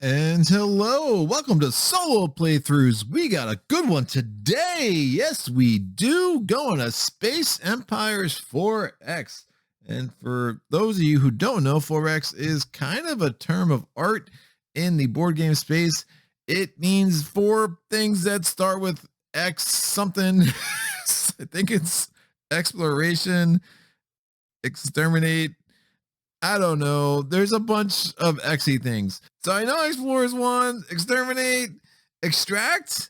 And hello, welcome to Solo Playthroughs. We got a good one today. Yes, we do. Going to Space Empires 4X. And for those of you who don't know, 4X is kind of a term of art in the board game space. It means four things that start with X something. I think it's exploration, exterminate. I don't know. There's a bunch of XE things. So I know explore is one, exterminate, extract,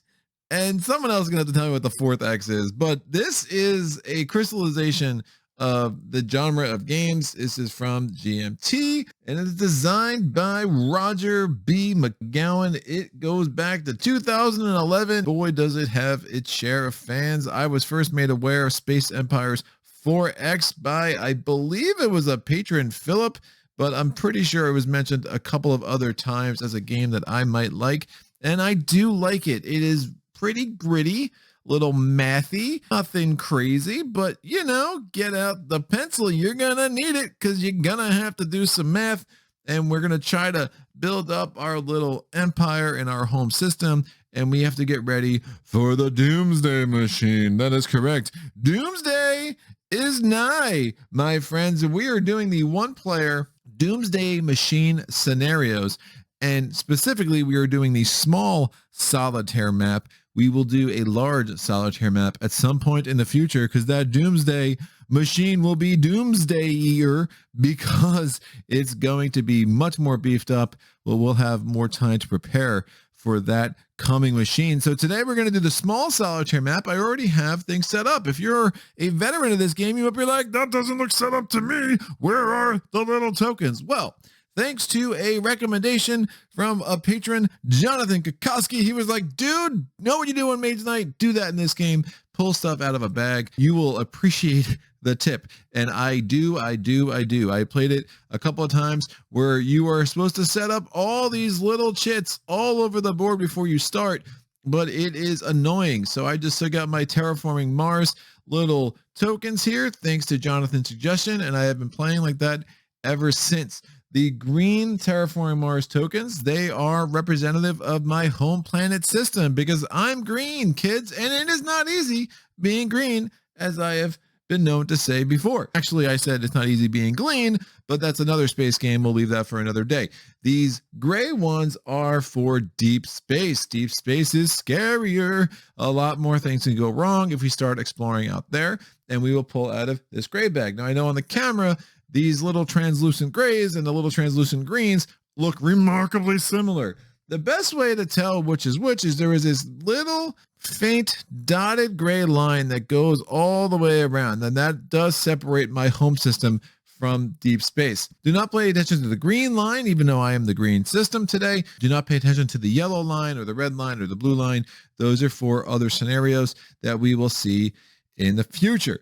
and someone else is going to have to tell me what the fourth X is. But this is a crystallization of the genre of games. This is from GMT and it's designed by Rodger MacGowan. It goes back to 2011. Boy, does it have its share of fans. I was first made aware of Space Empires 4X by, I believe it was a patron, Philip, but I'm pretty sure it was mentioned a couple of other times as a game that I might like, and I do like it. It is pretty gritty, little mathy, nothing crazy, but you know, get out the pencil. You're gonna need it because you're gonna have to do some math, and we're gonna try to build up our little empire in our home system, and we have to get ready for the Doomsday Machine. That is correct. Doomsday is nigh, my friends. We are doing the one-player Doomsday Machine scenarios, and specifically we are doing the Small Solitaire Map. We will do a large solitaire map at some point in the future because that Doomsday Machine will be doomsdayier because it's going to be much more beefed up. Well, we'll have more time to prepare for that coming machine. So today we're going to do the Small Solitaire Map. I already have things set up. If you're a veteran of this game, you might be like, that doesn't look set up to me. Where are the little tokens? Well, thanks to a recommendation from a patron, Jonathan Kokoski. He was like, dude, know what you do on Mage Night? Do that in this game. Pull stuff out of a bag. You will appreciate the tip. And I do. I played it a couple of times where you are supposed to set up all these little chits all over the board before you start, but it is annoying. So I just took out my Terraforming Mars little tokens here, thanks to Jonathan's suggestion. And I have been playing like that ever since. The green Terraforming Mars tokens, they are representative of my home planet system because I'm green, kids, and it is not easy being green, as I have been known to say before. Actually, I said it's not easy being green, but that's another space game. We'll leave that for another day. These gray ones are for deep space. Deep space is scarier. A lot more things can go wrong if we start exploring out there, and we will pull out of this gray bag. Now, I know on the camera, these little translucent grays and the little translucent greens look remarkably similar. The best way to tell which is there is this little faint dotted gray line that goes all the way around, and that does separate my home system from deep space. Do not pay attention to the green line, even though I am the green system today. Do not pay attention to the yellow line or the red line or the blue line. Those are for other scenarios that we will see in the future.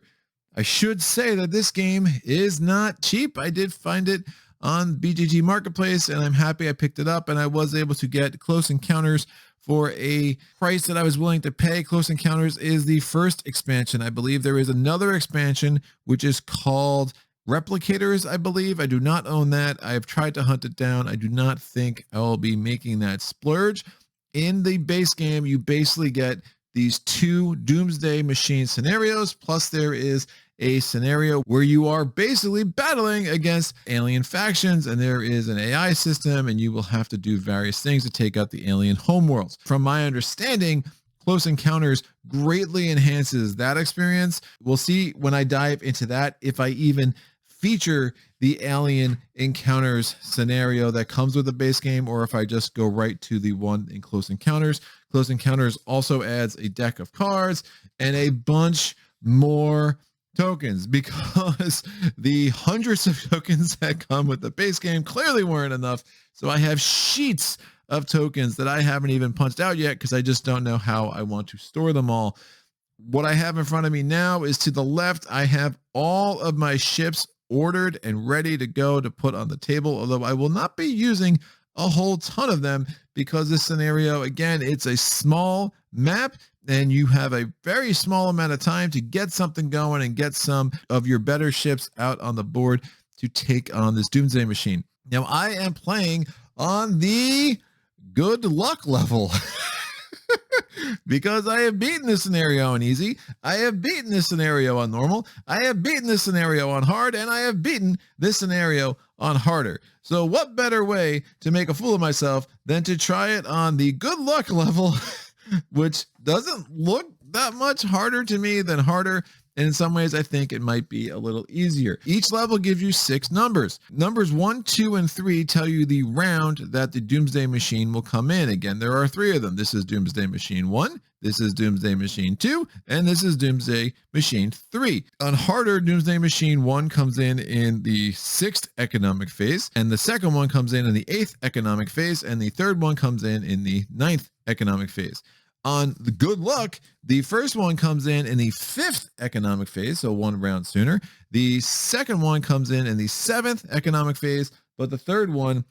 I should say that this game is not cheap. I did find it on BGG Marketplace, and I'm happy I picked it up, and I was able to get Close Encounters for a price that I was willing to pay. Close Encounters is the first expansion. I believe there is another expansion, which is called Replicators, I believe. I do not own that. I have tried to hunt it down. I do not think I will be making that splurge. In the base game, you basically get these two Doomsday Machine scenarios, plus there is a scenario where you are basically battling against alien factions, and there is an AI system, and you will have to do various things to take out the alien homeworlds. From my understanding, Close Encounters greatly enhances that experience. We'll see when I dive into that if I even feature the alien encounters scenario that comes with the base game, or if I just go right to the one in Close Encounters. Close Encounters also adds a deck of cards and a bunch more tokens because the hundreds of tokens that come with the base game clearly weren't enough. So I have sheets of tokens that I haven't even punched out yet because I just don't know how I want to store them all. What I have in front of me now is to the left. I have all of my ships ordered and ready to go to put on the table, although I will not be using a whole ton of them because this scenario, again, it's a small map and you have a very small amount of time to get something going and get some of your better ships out on the board to take on this Doomsday Machine. Now, I am playing on the good luck level. Because I have beaten this scenario on easy, I have beaten this scenario on normal, I have beaten this scenario on hard, and I have beaten this scenario on harder. So what better way to make a fool of myself than to try it on the good luck level, which doesn't look that much harder to me than harder. And in some ways, I think it might be a little easier. Each level gives you 6 numbers. Numbers 1, 2, and 3 tell you the round that the Doomsday Machine will come in. Again, there are 3 of them. This is Doomsday Machine 1, this is Doomsday Machine 2, and this is Doomsday Machine 3. On harder, Doomsday Machine 1 comes in the 6th economic phase, and the second one comes in the 8th economic phase, and the third one comes in the 9th economic phase. On the good luck, the first one comes in the 5th economic phase, so 1 round sooner. The second one comes in the 7th economic phase, but the third one,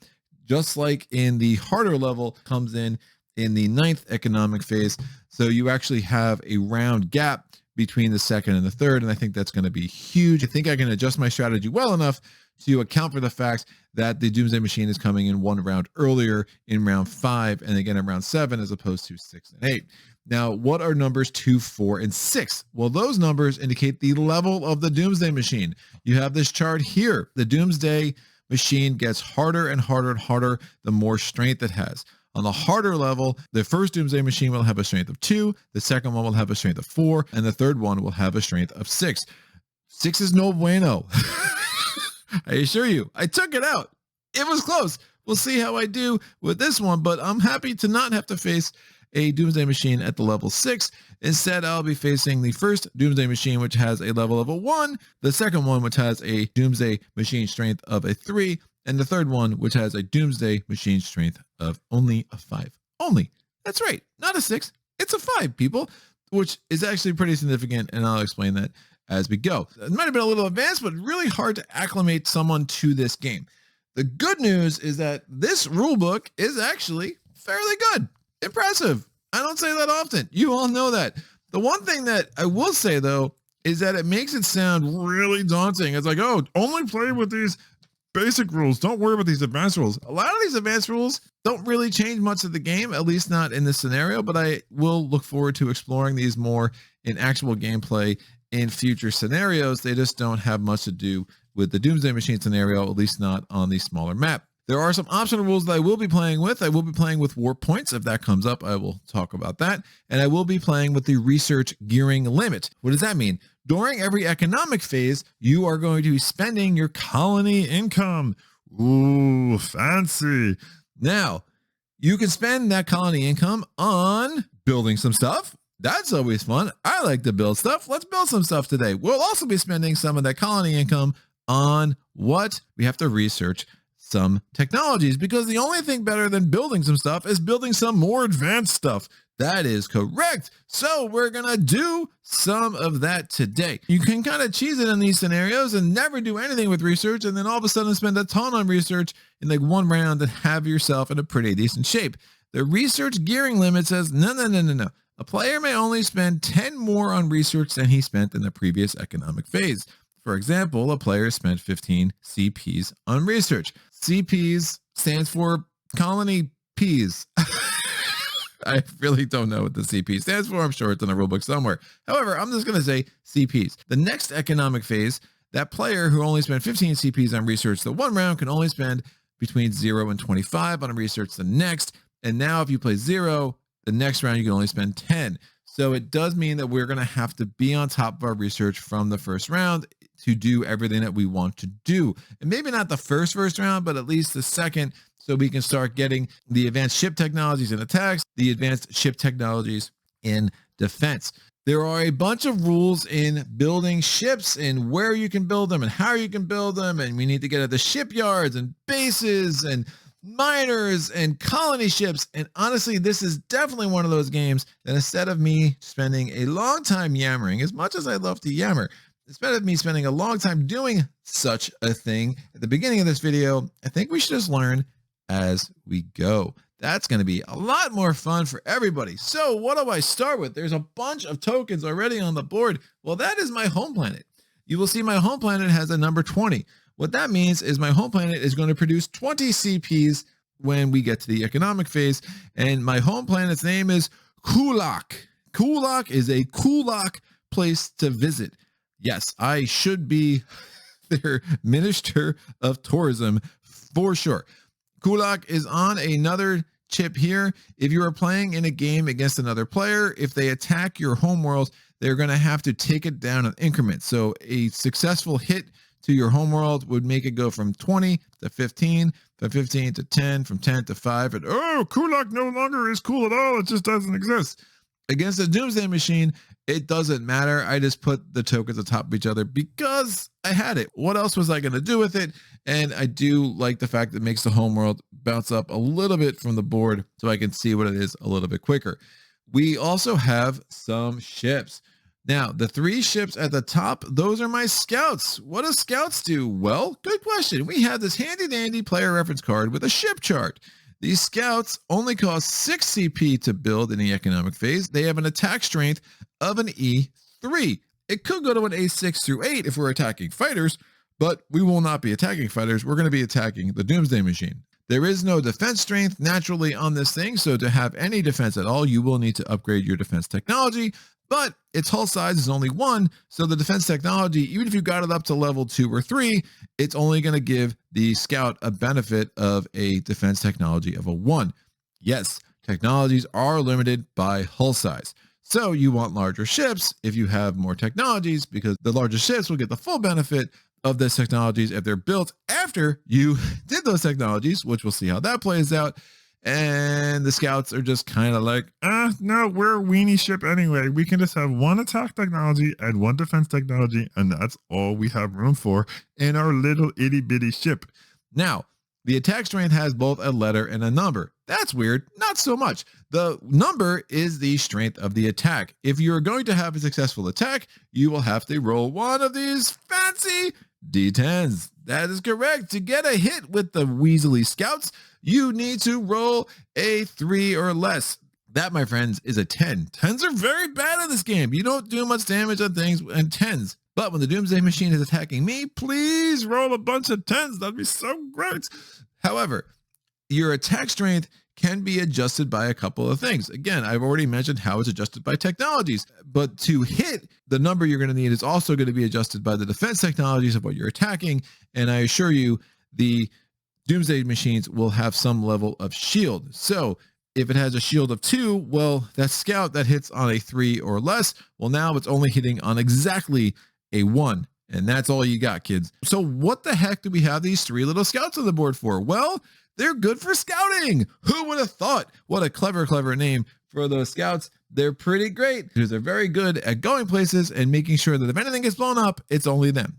just like in the harder level, comes in the 9th economic phase. So you actually have a round gap between the second and the third, and I think that's going to be huge. I think I can adjust my strategy well enough to account for the fact that the Doomsday Machine is coming in 1 round earlier in round 5 and again in round 7 as opposed to 6 and 8. Now, what are numbers 2, 4, and 6? Well, those numbers indicate the level of the Doomsday Machine. You have this chart here. The Doomsday Machine gets harder and harder and harder the more strength it has. On the harder level, the first Doomsday Machine will have a strength of 2, the second one will have a strength of 4, and the third one will have a strength of 6. 6 is no bueno. I assure you, I took it out. It was close. We'll see how I do with this one, but I'm happy to not have to face a Doomsday Machine at the level 6. Instead, I'll be facing the first Doomsday Machine, which has a level of a 1, the second one, which has a Doomsday Machine strength of a 3, and the third one, which has a Doomsday Machine strength of only a 5. Only. That's right. Not a 6. It's a 5, people, which is actually pretty significant, and I'll explain that as we go. It might have been a little advanced, but really hard to acclimate someone to this game. The good news is that this rulebook is actually fairly good. Impressive. I don't say that often. You all know that. The one thing that I will say, though, is that it makes it sound really daunting. It's like, oh, only play with these basic rules. Don't worry about these advanced rules. A lot of these advanced rules don't really change much of the game, at least not in this scenario, but I will look forward to exploring these more in actual gameplay in future scenarios. They just don't have much to do with the Doomsday Machine scenario, at least not on the smaller map. There are some optional rules that I will be playing with. I will be playing with warp points. If that comes up, I will talk about that. And I will be playing with the research gearing limit. What does that mean? During every economic phase, you are going to be spending your colony income. Ooh, fancy. Now, you can spend that colony income on building some stuff. That's always fun. I like to build stuff. Let's build some stuff today. We'll also be spending some of that colony income on what? We have to research some technologies, because the only thing better than building some stuff is building some more advanced stuff. That is correct. So we're going to do some of that today. You can kind of cheese it in these scenarios and never do anything with research, and then all of a sudden spend a ton on research in like 1 round and have yourself in a pretty decent shape. The research gearing limit says, no. A player may only spend 10 more on research than he spent in the previous economic phase. For example, a player spent 15 CPs on research. CPs stands for colony Ps. I really don't know what the CP stands for. I'm sure it's in the rulebook somewhere. However, I'm just going to say CPs. The next economic phase, that player who only spent 15 CPs on research the 1 round can only spend between 0 and 25 on research the next. And now if you play 0, the next round you can only spend 10. So it does mean that we're going to have to be on top of our research from the first round to do everything that we want to do. And maybe not the first round, but at least the second, so we can start getting the advanced ship technologies in attacks, the advanced ship technologies in defense. There are a bunch of rules in building ships and where you can build them and how you can build them. And we need to get at the shipyards and bases and miners and colony ships. And honestly, this is definitely one of those games that instead of me spending a long time yammering, as much as I love to yammer, instead of me spending a long time doing such a thing at the beginning of this video, I think we should just learn as we go. That's going to be a lot more fun for everybody. So what do I start with? There's a bunch of tokens already on the board. Well, that is my home planet. You will see my home planet has a number 20. What that means is my home planet is going to produce 20 CPs when we get to the economic phase. And my home planet's name is Kulak. Kulak is a Kulak place to visit. Yes, I should be their Minister of Tourism for sure. Kulak is on another chip here. If you are playing in a game against another player, if they attack your homeworld, they're going to have to take it down in increments. So a successful hit to your homeworld would make it go from 20 to 15, from 15 to 10, from 10 to 5. And Kulak no longer is cool at all. It just doesn't exist. Against the Doomsday Machine, it doesn't matter. I just put the tokens atop of each other because I had it. What else was I going to do with it? And I do like the fact that it makes the homeworld bounce up a little bit from the board so I can see what it is a little bit quicker. We also have some ships. Now, the 3 ships at the top, those are my scouts. What do scouts do? Well, good question. We have this handy dandy player reference card with a ship chart. These scouts only cost 6 CP to build in the economic phase. They have an attack strength of an E3. It could go to an A6 through 8 if we're attacking fighters, but we will not be attacking fighters. We're going to be attacking the Doomsday Machine. There is no defense strength naturally on this thing, so to have any defense at all, you will need to upgrade your defense technology, but its hull size is only 1, so the defense technology, even if you got it up to level 2 or 3, it's only going to give the scout a benefit of a defense technology of a 1. Yes, technologies are limited by hull size. So you want larger ships if you have more technologies, because the larger ships will get the full benefit of those technologies if they're built after you did those technologies, which we'll see how that plays out. And the scouts are just kind of like, no, we're a weenie ship anyway. We can just have 1 attack technology and 1 defense technology, and that's all we have room for in our little itty bitty ship. Now, the attack strength has both a letter and a number. That's weird. Not so much. The number is the strength of the attack. If you're going to have a successful attack, you will have to roll 1 of these fancy D10s. That is correct. To get a hit with the Weasley Scouts, you need to roll a 3 or less. That, my friends, is a 10. 10s are very bad in this game. You don't do much damage on things and 10s. But when the Doomsday Machine is attacking me, please roll a bunch of 10s. That'd be so great. However, your attack strength can be adjusted by a couple of things. Again, I've already mentioned how it's adjusted by technologies, but to hit, the number you're going to need is also going to be adjusted by the defense technologies of what you're attacking. And I assure you, the Doomsday Machines will have some level of shield. So if it has a shield of 2, well, that scout that hits on a 3 or less, well, now it's only hitting on exactly a 1. And that's all you got, kids. So what the heck do we have these 3 little scouts on the board for? Well, they're good for scouting. Who would have thought? What a clever name for those scouts. They're pretty great because they're very good at going places and making sure that if anything gets blown up, it's only them.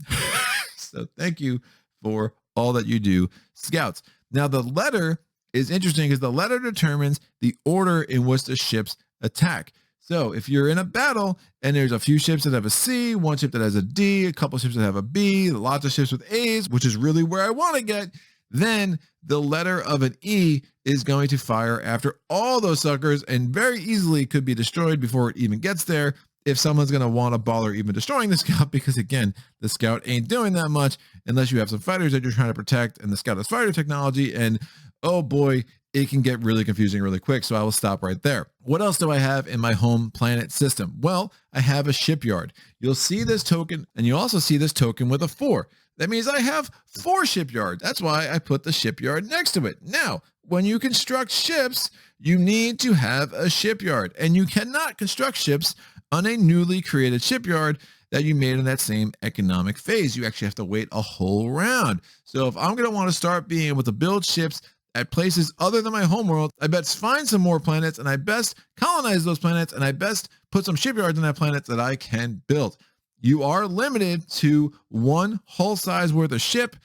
So thank you for all that you do, scouts. Now, the letter is interesting because the letter determines the order in which the ships attack. So if you're in a battle and there's a few ships that have a C, 1 ship that has a D, a couple ships that have a B, lots of ships with A's, which is really where I want to get, then the letter of an E is going to fire after all those suckers and very easily could be destroyed before it even gets there if someone's going to want to bother even destroying the scout, because again, the scout ain't doing that much unless you have some fighters that you're trying to protect, and the scout has fighter technology, and oh boy, it can get really confusing really quick. So I will stop right there. What else do I have in my home planet system? Well, I have a shipyard. You'll see this token, and you also see this token with a 4. That means I have 4 shipyards. That's why I put the shipyard next to it. Now, when you construct ships, you need to have a shipyard, and you cannot construct ships on a newly created shipyard that you made in that same economic phase. You actually have to wait a whole round. So if I'm going to want to start being able to build ships at places other than my homeworld, I best find some more planets, and I best colonize those planets, and I best put some shipyards on that planet that I can build. You are limited to 1 hull size worth of ship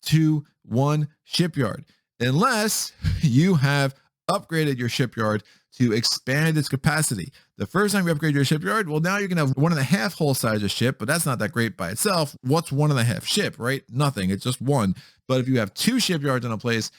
to 1 shipyard, unless you have upgraded your shipyard to expand its capacity. The first time you upgrade your shipyard, well, now you can have 1.5 hull size of ship, but that's not that great by itself. What's 1.5 ship, right? Nothing. It's just 1. But if you have 2 shipyards in a place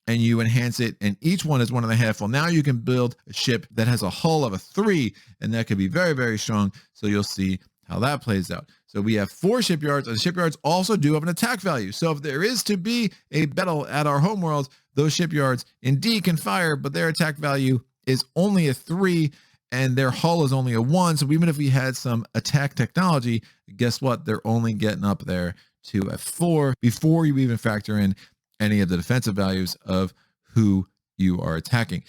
and you enhance it, and each one is 1.5, well, now you can build a ship that has a hull of a 3, and that could be very, very strong. So you'll see how that plays out. So we have 4 shipyards, and shipyards also do have an attack value. So if there is to be a battle at our homeworld, those shipyards indeed can fire, but their attack value is only a 3 and their hull is only a 1. So even if we had some attack technology, guess what? They're only getting up there to a 4 before you even factor in any of the defensive values of who you are attacking.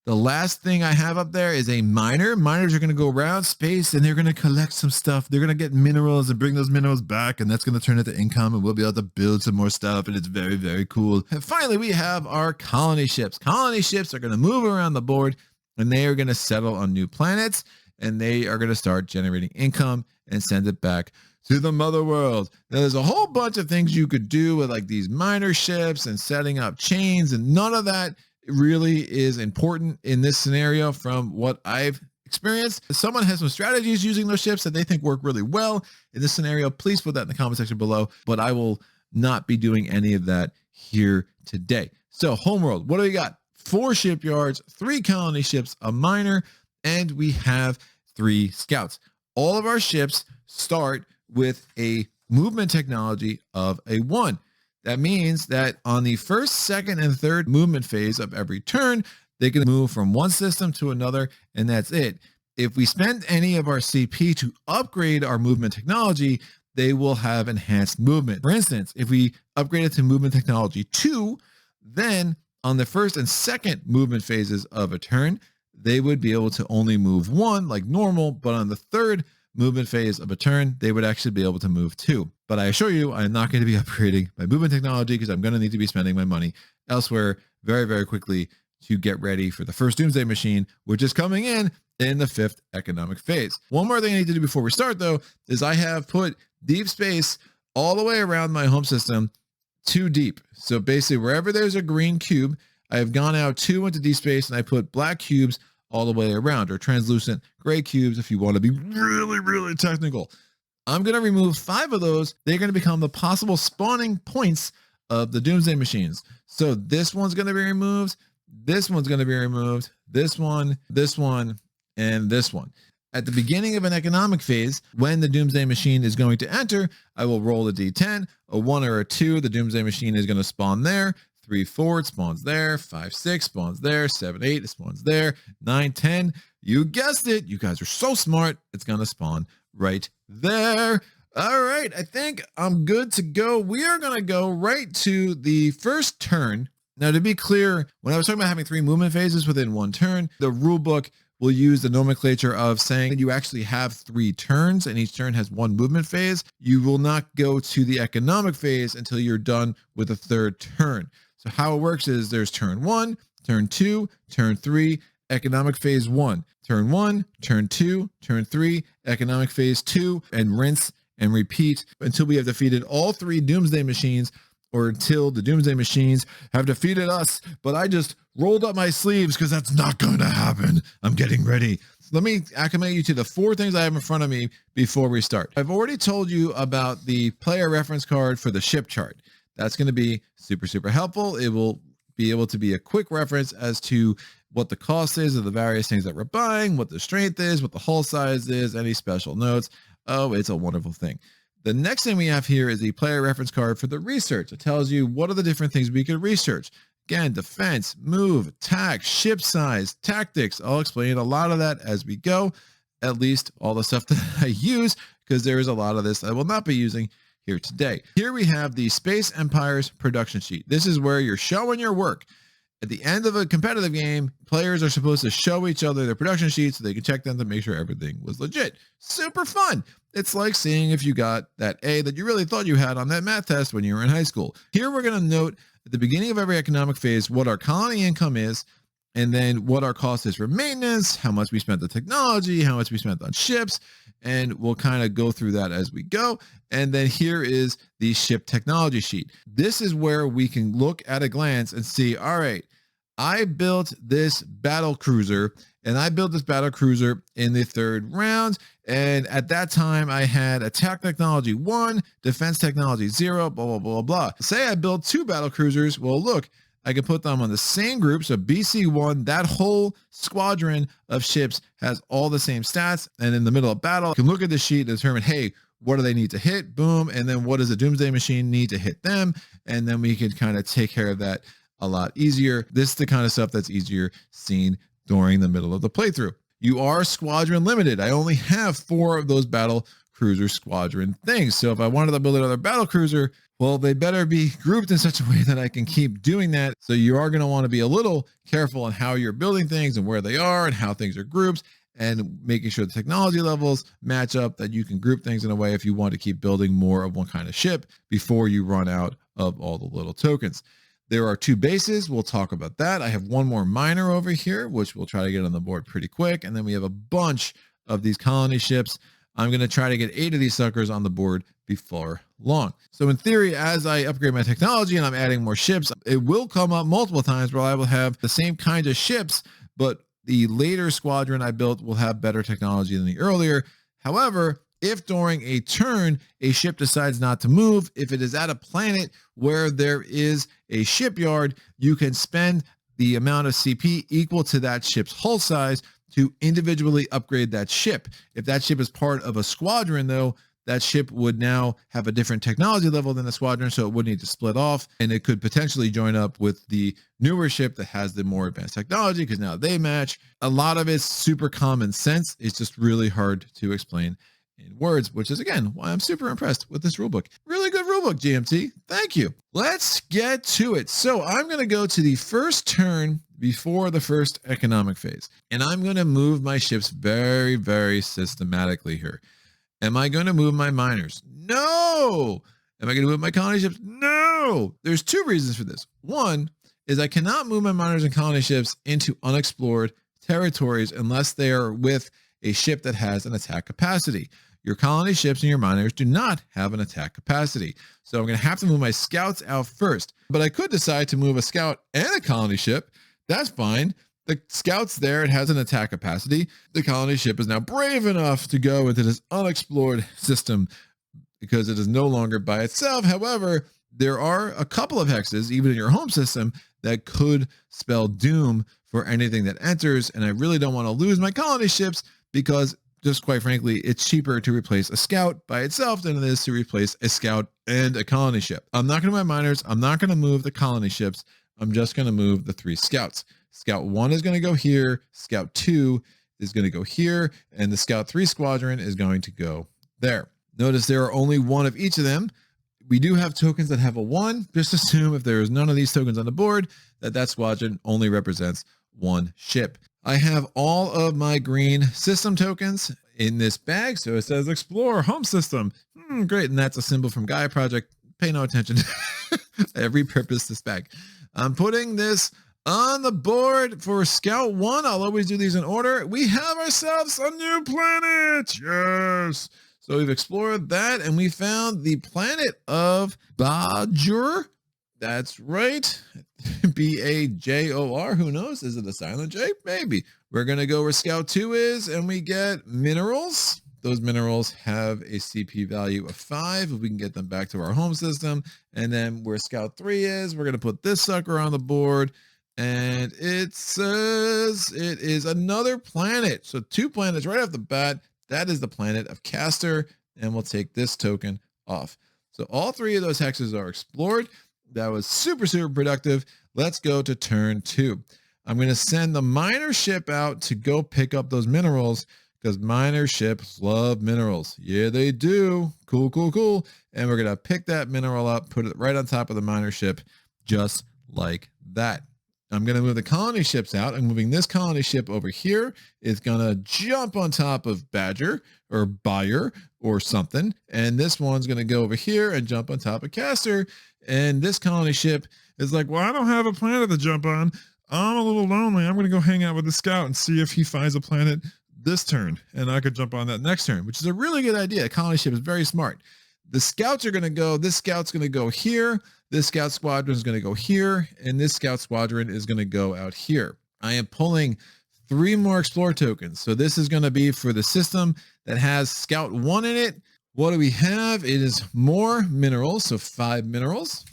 The last thing I have up there is a miner. Miners are going to go around space and they're going to collect some stuff. They're going to get minerals and bring those minerals back, and that's going to turn into income, and we'll be able to build some more stuff, and it's very, very cool. And finally, we have our colony ships. Colony ships are going to move around the board, and they are going to settle on new planets, and they are going to start generating income and send it back to the mother world. Now, there's a whole bunch of things you could do with like these miner ships and setting up chains, and none of that really is important in this scenario from what I've experienced. If someone has some strategies using those ships that they think work really well in this scenario, please put that in the comment section below, but I will not be doing any of that here today. So homeworld, what do we got? 4 shipyards, 3 colony ships, a miner, and we have 3 scouts. All of our ships start with a movement technology of a 1. That means that on the first, second, and third movement phase of every turn, they can move from one system to another, and that's it. If we spend any of our CP to upgrade our movement technology, they will have enhanced movement. For instance, if we upgrade it to movement technology 2, then on the first and second movement phases of a turn, they would be able to only move 1 like normal, but on the third movement phase of a turn, they would actually be able to move 2. But I assure you, I'm not going to be upgrading my movement technology because I'm going to need to be spending my money elsewhere very, very quickly to get ready for the first Doomsday Machine, which is coming in the 5th economic phase. One more thing I need to do before we start, though, is I have put deep space all the way around my home system, too deep. So basically, wherever there's a green cube, I have gone out 2 into deep space, and I put black cubes all the way around, or translucent gray cubes if you want to be really, really technical. I'm going to remove 5 of those. They're going to become the possible spawning points of the Doomsday Machines. So this one's going to be removed. This one's going to be removed. This one, and this one. At the beginning of an economic phase, when the Doomsday Machine is going to enter, I will roll a D10, a 1 or a 2. The Doomsday Machine is going to spawn there. 3, 4, it spawns there. 5, 6 spawns there. 7, 8, it spawns there. 9, 10. You guessed it. You guys are so smart. It's going to spawn right there. All right. I think I'm good to go. We are going to go right to the first turn. Now, to be clear, when I was talking about having 3 movement phases within 1 turn, the rule book will use the nomenclature of saying that you actually have 3 turns and each turn has 1 movement phase. You will not go to the economic phase until you're done with the 3rd turn. So how it works is there's turn 1, turn 2, turn 3, economic phase 1, turn 1, turn 2, turn 3, economic phase 2, and rinse and repeat until we have defeated all 3 Doomsday Machines, or until the Doomsday Machines have defeated us. But I just rolled up my sleeves because that's not going to happen. I'm getting ready. Let me acclimate you to the 4 things I have in front of me before we start. I've already told you about the player reference card for the ship chart. That's going to be super, super helpful. It will be able to be a quick reference as to what the cost is of the various things that we're buying, what the strength is, what the hull size is, any special notes. Oh, it's a wonderful thing. The next thing we have here is the player reference card for the research. It tells you what are the different things we could research. Again, defense, move, attack, ship size, tactics. I'll explain a lot of that as we go, at least all the stuff that I use, because there is a lot of this I will not be using here today. Here we have the Space Empires production sheet. This is where you're showing your work. At the end of a competitive game, players are supposed to show each other their production sheets so they can check them to make sure everything was legit. Super fun. It's like seeing if you got that A that you really thought you had on that math test when you were in high school. Here we're going to note at the beginning of every economic phase what our colony income is, and then what our cost is for maintenance, how much we spent on technology, how much we spent on ships, and we'll kind of go through that as we go. And then here is the ship technology sheet. This is where we can look at a glance and see, all right, I built this battle cruiser, and I built this battle cruiser in the 3rd round. And at that time, I had attack technology 1, defense technology 0, blah, blah, blah, blah. Say I built 2 battle cruisers. Well, look, I can put them on the same group. So BC1, that whole squadron of ships has all the same stats. And in the middle of battle, I can look at the sheet and determine, hey, what do they need to hit? Boom. And then what does a Doomsday Machine need to hit them? And then we can kind of take care of that a lot easier. This is the kind of stuff that's easier seen during the middle of the playthrough. You are squadron limited. I only have 4 of those battle cruiser squadron things. So if I wanted to build another battle cruiser, well, they better be grouped in such a way that I can keep doing that. So you are going to want to be a little careful on how you're building things and where they are and how things are grouped, and making sure the technology levels match up, that you can group things in a way if you want to keep building more of one kind of ship before you run out of all the little tokens. There are 2 bases. We'll talk about that. I have 1 more miner over here, which we'll try to get on the board pretty quick. And then we have a bunch of these colony ships. I'm going to try to get 8 of these suckers on the board before long. So in theory, as I upgrade my technology and I'm adding more ships, it will come up multiple times where I will have the same kind of ships, but the later squadron I built will have better technology than the earlier. However, if during a turn, a ship decides not to move, if it is at a planet where there is a shipyard, you can spend the amount of CP equal to that ship's hull size to individually upgrade that ship. If that ship is part of a squadron, though, that ship would now have a different technology level than the squadron, so it would need to split off, and it could potentially join up with the newer ship that has the more advanced technology, because now they match. A lot of it's super common sense. It's just really hard to explain in words, which is, again, why I'm super impressed with this rulebook. Really good rulebook, GMT. Thank you. Let's get to it. So I'm going to go to the first turn before the first economic phase, and I'm going to move my ships very, very systematically here. Am I going to move my miners? No. Am I going to move my colony ships? No. There's 2 reasons for this. One is I cannot move my miners and colony ships into unexplored territories unless they are with a ship that has an attack capacity. Your colony ships and your miners do not have an attack capacity. So I'm going to have to move my scouts out first. But I could decide to move a scout and a colony ship. That's fine. The scout's there, it has an attack capacity. The colony ship is now brave enough to go into this unexplored system because it is no longer by itself. However, there are a couple of hexes, even in your home system, that could spell doom for anything that enters. And I really don't want to lose my colony ships because, just quite frankly, it's cheaper to replace a scout by itself than it is to replace a scout and a colony ship. I'm not going to move my miners. I'm not going to move the colony ships. I'm just going to move the 3 scouts. Scout 1 is going to go here. Scout 2 is going to go here. And the Scout 3 squadron is going to go there. Notice there are only 1 of each of them. We do have tokens that have a 1. Just assume if there is none of these tokens on the board, that squadron only represents 1 ship. I have all of my green system tokens in this bag. So it says Explore Home System. Great. And that's a symbol from Gaia Project. Pay no attention. I repurposed this bag. I'm putting this on the board for Scout 1. I'll always do these in order. We have ourselves a new planet. Yes. So we've explored that, and we found the planet of Bajor. That's right. Bajor. Who knows? Is it a silent J? Maybe. We're going to go where Scout 2 is, and we get minerals. Those minerals have a CP value of 5. If we can get them back to our home system. And then where Scout 3 is, we're going to put this sucker on the board. And it says it is another planet. So 2 planets right off the bat. That is the planet of Castor. And we'll take this token off. So all 3 of those hexes are explored. That was super, super productive. Let's go to turn 2. I'm going to send the miner ship out to go pick up those minerals because miner ships love minerals. Yeah, they do. Cool, cool, cool. And we're going to pick that mineral up, put it right on top of the miner ship, just like that. I'm going to move the colony ships out. I'm moving this colony ship over here. It's going to jump on top of Badger or Buyer or something. And this one's going to go over here and jump on top of Castor. And this colony ship is like, well, I don't have a planet to jump on. I'm a little lonely. I'm going to go hang out with the scout and see if he finds a planet this turn. And I could jump on that next turn, which is a really good idea. A colony ship is very smart. The scouts are going to go, this scout's going to go here. This scout squadron is going to go here. And this scout squadron is going to go out here. I am pulling 3 more explore tokens. So this is going to be for the system that has Scout 1 in it. What do we have? It is more minerals. So 5 minerals.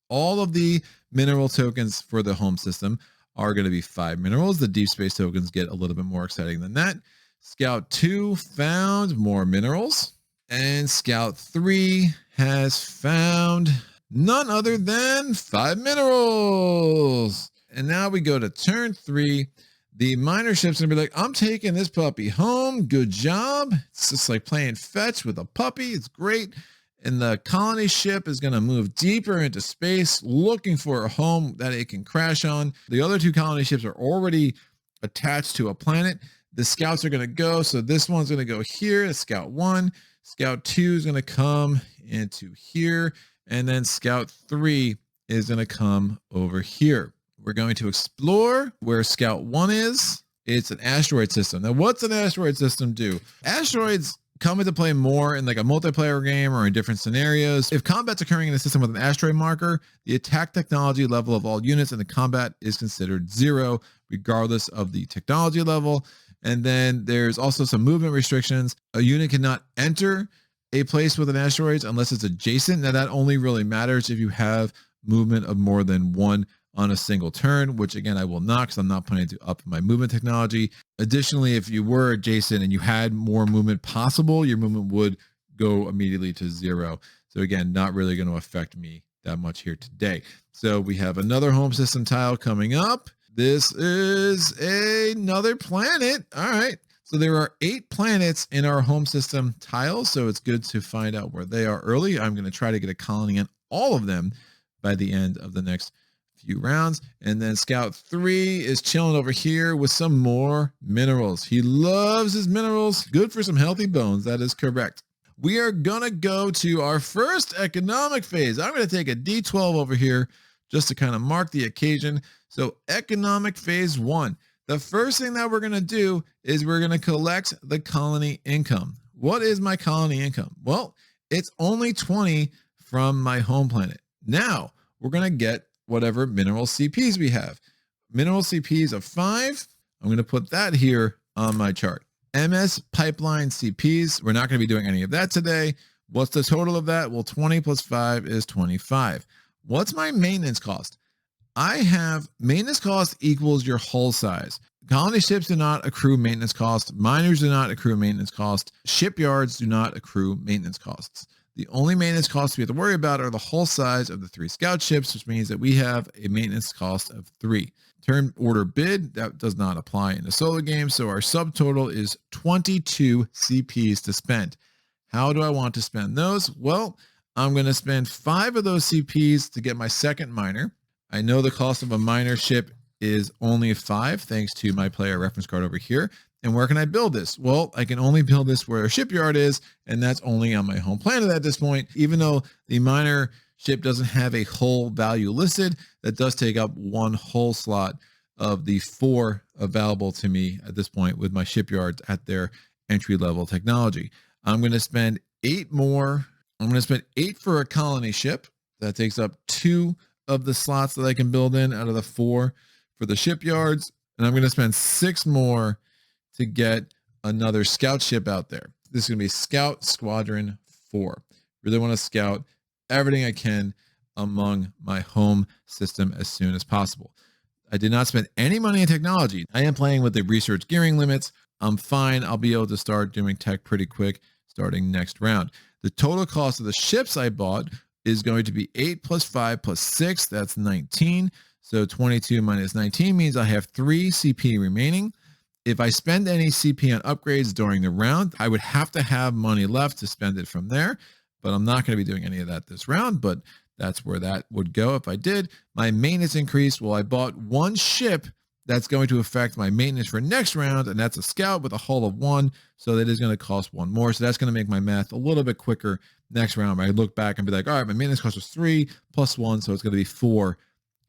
All of the mineral tokens for the home system are going to be 5 minerals. The deep space tokens get a little bit more exciting than that. Scout 2 found more minerals. And Scout 3 has found none other than 5 minerals. And now we go to turn 3. The miner ship's gonna be like, I'm taking this puppy home. Good job. It's just like playing fetch with a puppy. It's great. And the colony ship is gonna move deeper into space, looking for a home that it can crash on. The other 2 colony ships are already attached to a planet. The scouts are gonna go. So this one's gonna go here. Scout 1. Scout 2 is going to come into here, and then Scout 3 is going to come over here. We're going to explore where Scout 1 is. It's an asteroid system. Now, what's an asteroid system do? Asteroids come into play more in like a multiplayer game or in different scenarios. If combat's occurring in a system with an asteroid marker, the attack technology level of all units in the combat is considered 0, regardless of the technology level. And then there's also some movement restrictions. A unit cannot enter a place with an asteroid unless it's adjacent. Now that only really matters if you have movement of more than 1 on a single turn, which again, I will not because I'm not planning to up my movement technology. Additionally, if you were adjacent and you had more movement possible, your movement would go immediately to 0. So again, not really going to affect me that much here today. So we have another home system tile coming up. This is another planet. All right. So there are 8 planets in our home system tiles. So it's good to find out where they are early. I'm going to try to get a colony on all of them by the end of the next few rounds. And then Scout 3 is chilling over here with some more minerals. He loves his minerals. Good for some healthy bones. That is correct. We are going to go to our first economic phase. I'm going to take a D12 over here just to kind of mark the occasion. So economic phase 1. The first thing that we're going to do is we're going to collect the colony income. What is my colony income? Well, it's only 20 from my home planet. Now we're going to get whatever mineral CPs we have. Mineral CPs of 5. I'm going to put that here on my chart. MS pipeline CPs. We're not going to be doing any of that today. What's the total of that? Well, 20 plus 5 is 25. What's my maintenance cost? I have maintenance cost equals your hull size. Colony ships do not accrue maintenance costs. Miners do not accrue maintenance costs. Shipyards do not accrue maintenance costs. The only maintenance costs we have to worry about are the hull size of the 3 scout ships, which means that we have a maintenance cost of 3. Turn order bid, that does not apply in a solo game. So our subtotal is 22 CPs to spend. How do I want to spend those? Well, I'm going to spend 5 of those CPs to get my second miner. I know the cost of a miner ship is only 5, thanks to my player reference card over here. And where can I build this? Well, I can only build this where a shipyard is, and that's only on my home planet at this point. Even though the miner ship doesn't have a hull value listed, that does take up 1 hull slot of the 4 available to me at this point with my shipyards at their entry-level technology. I'm going to spend 8 more. I'm going to spend 8 for a colony ship. That takes up 2 of the slots that I can build in out of the 4 for the shipyards. And I'm going to spend 6 more to get another scout ship out there. This is going to be Scout Squadron 4. Really want to scout everything I can among my home system as soon as possible. I did not spend any money in technology. I am playing with the research gearing limits. I'm fine. I'll be able to start doing tech pretty quick starting next round. The total cost of the ships I bought is going to be 8 plus 5 plus 6. That's 19. So 22 minus 19 means I have 3 CP remaining. If I spend any CP on upgrades during the round, I would have to have money left to spend it from there, but I'm not going to be doing any of that this round, but that's where that would go if I did. My maintenance increased. Well, I bought 1 ship that's going to affect my maintenance for next round, and that's a scout with a hull of 1, so that is going to cost 1 more. So that's going to make my math a little bit quicker next round. I look back and be like, all right, my maintenance cost was 3 plus 1, so it's going to be 4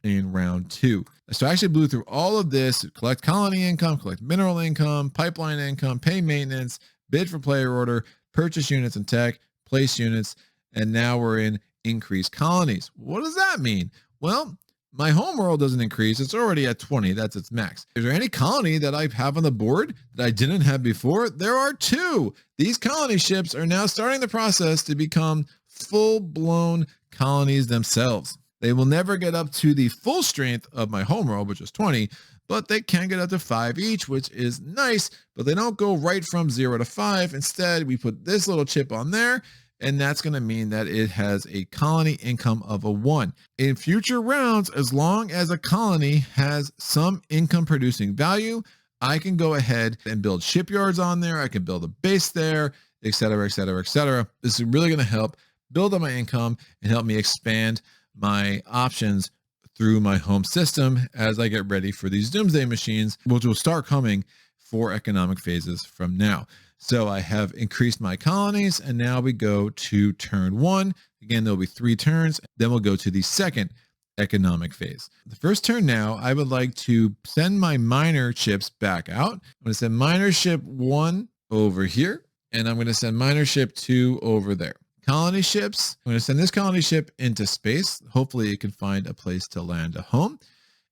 in round 2. So I actually blew through all of this: collect colony income, collect mineral income, pipeline income, pay maintenance, bid for player order, purchase units and tech, place units, and now we're in increase colonies. What does that mean? Well, my home world doesn't increase. It's already at 20. That's its max. Is there any colony that I have on the board that I didn't have before? There are 2. These colony ships are now starting the process to become full-blown colonies themselves. They will never get up to the full strength of my home world, which is 20, but they can get up to 5 each, which is nice, but they don't go right from 0 to 5. Instead, we put this little chip on there, and that's going to mean that it has a colony income of a 1. In future rounds, as long as a colony has some income producing value, I can go ahead and build shipyards on there. I can build a base there, etc., etc., etc. This is really going to help build up my income and help me expand my options through my home system as I get ready for these Doomsday Machines, which will start coming 4 economic phases from now. So I have increased my colonies, and now we go to turn 1. Again, there'll be 3 turns. Then we'll go to the second economic phase. The first turn now, I would like to send my miner ships back out. I'm going to send miner ship 1 over here, and I'm going to send miner ship 2 over there. Colony ships, I'm going to send this colony ship into space. Hopefully it can find a place to land a home.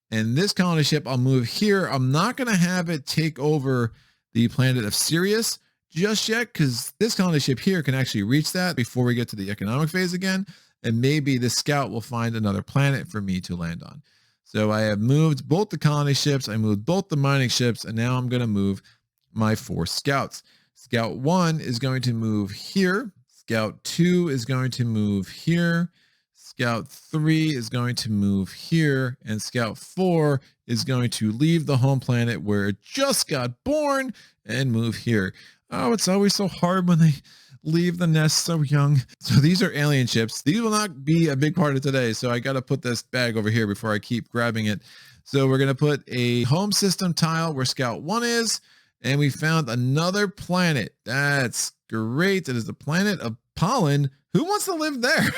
And this colony ship, I'll move here. I'm not going to have it take over the planet of Sirius just yet, because this colony ship here can actually reach that before we get to the economic phase again. And maybe the scout will find another planet for me to land on. So I have moved both the colony ships. I moved both the mining ships. And now I'm going to move my 4 scouts. Scout 1 is going to move here. Scout 2 is going to move here. Scout 3 is going to move here. And Scout 4 is going to leave the home planet where it just got born and move here. Oh, it's always so hard when they leave the nest so young. So these are alien ships. These will not be a big part of today. So I got to put this bag over here before I keep grabbing it. So we're going to put a home system tile where Scout 1 is. And we found another planet. That's great. It is the planet of pollen. Who wants to live there?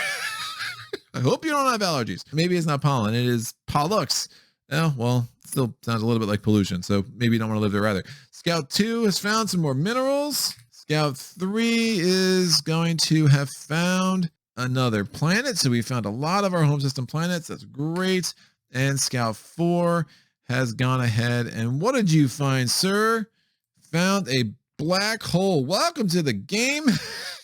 I hope you don't have allergies. Maybe it's not pollen. It is pollux. Oh, well, still sounds a little bit like pollution. So maybe you don't want to live there either. Scout 2 has found some more minerals. Scout 3 is going to have found another planet. So we found a lot of our home system planets. That's great. And Scout 4 has gone ahead. And what did you find, sir? Found a black hole. Welcome to the game.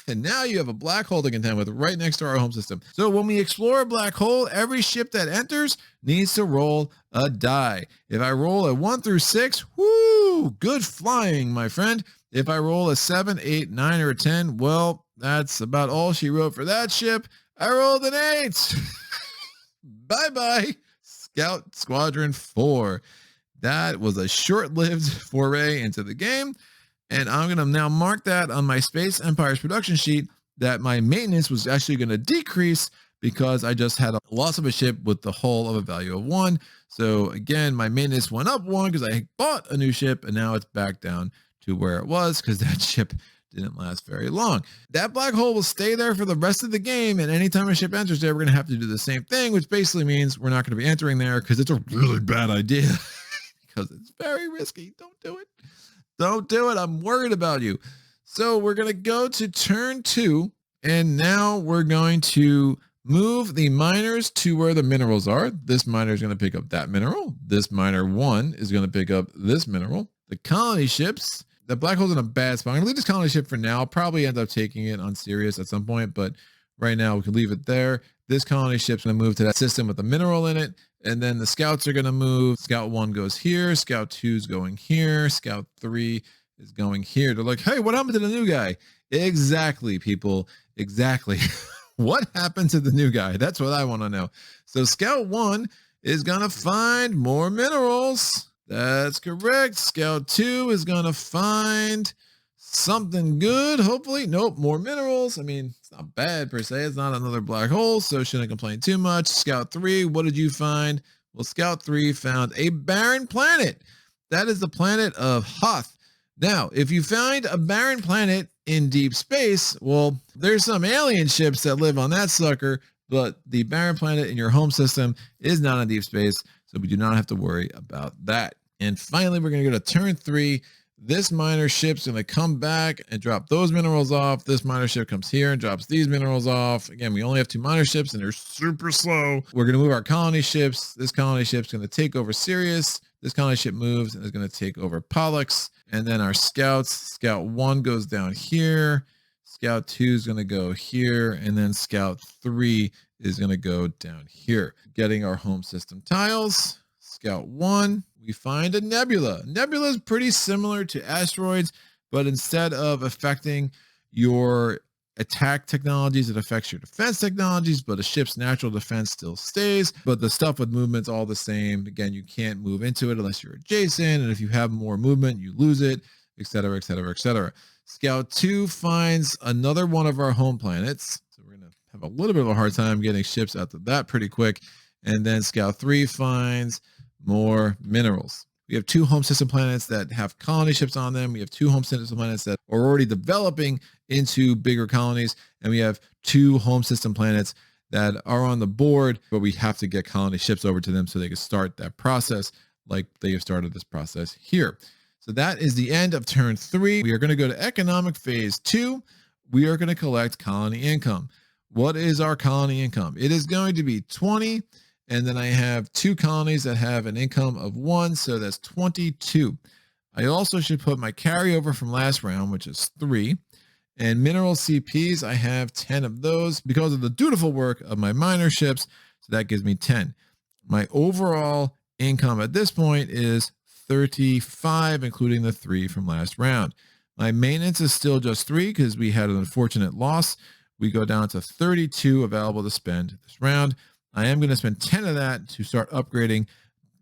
And now you have a black hole to contend with right next to our home system. So when we explore a black hole, every ship that enters needs to roll a die. If I roll a 1 through 6, whoo, good flying, my friend. If I roll a 7, 8, 9, or a 10, well, that's about all she wrote for that ship. I rolled an 8. Bye-bye, Scout Squadron 4. That was a short-lived foray into the game. And I'm going to now mark that on my Space Empires production sheet that my maintenance was actually going to decrease because I just had a loss of a ship with the hull of a value of 1. So again, my maintenance went up 1 because I bought a new ship, and now it's back down to where it was because that ship didn't last very long. That black hole will stay there for the rest of the game, and anytime a ship enters there, we're going to have to do the same thing, which basically means we're not going to be entering there because it's a really bad idea because it's very risky. Don't do it. Don't do it. I'm worried about you. So we're going to go to turn 2, and now we're going to move the miners to where the minerals are. This miner is going to pick up that mineral. This miner 1 is going to pick up this mineral. The colony ships, the black hole's in a bad spot. I'm going to leave this colony ship for now. I'll probably end up taking it on Sirius at some point, but right now we can leave it there. This colony ship's going to move to that system with the mineral in it. And then the scouts are going to move. Scout 1 goes here. Scout 2 is going here. Scout 3 is going here. They're like, hey, what happened to the new guy? Exactly, people. Exactly. What happened to the new guy? That's what I want to know. So Scout 1 is going to find more minerals. That's correct. Scout 2 is going to find something good, hopefully. Nope, more minerals. I mean, it's not bad per se. It's not another black hole, so shouldn't complain too much. Scout 3, what did you find? Well, Scout 3 found a barren planet. That is the planet of Hoth. Now, if you find a barren planet in deep space, well, there's some alien ships that live on that sucker, but the barren planet in your home system is not in deep space, so we do not have to worry about that. And finally, we're going to go to turn 3. This miner ship's going to come back and drop those minerals off. This miner ship comes here and drops these minerals off. Again, we only have 2 miner ships and they're super slow. We're going to move our colony ships. This colony ship's going to take over Sirius. This colony ship moves and is going to take over Pollux. And then our scouts, Scout 1 goes down here. Scout 2 is going to go here. And then Scout 3 is going to go down here. Getting our home system tiles. Scout 1, we find a nebula. Nebula is pretty similar to asteroids, but instead of affecting your attack technologies, it affects your defense technologies, but a ship's natural defense still stays. But the stuff with movement's all the same. Again, you can't move into it unless you're adjacent, and if you have more movement, you lose it, etc., etc., etc. Scout 2 finds another one of our home planets. So we're going to have a little bit of a hard time getting ships out to that pretty quick. And then Scout 3 finds more minerals. We have 2 home system planets that have colony ships on them. We have 2 home system planets that are already developing into bigger colonies. And we have 2 home system planets that are on the board, but we have to get colony ships over to them so they can start that process like they have started this process here. So that is the end of turn 3. We are going to go to economic phase 2. We are going to collect colony income. What is our colony income? It is going to be 20. And then I have 2 colonies that have an income of 1. So that's 22. I also should put my carryover from last round, which is 3. And mineral CPs, I have 10 of those because of the dutiful work of my miner ships. So that gives me 10. My overall income at this point is 35, including the 3 from last round. My maintenance is still just 3 because we had an unfortunate loss. We go down to 32 available to spend this round. I am going to spend 10 of that to start upgrading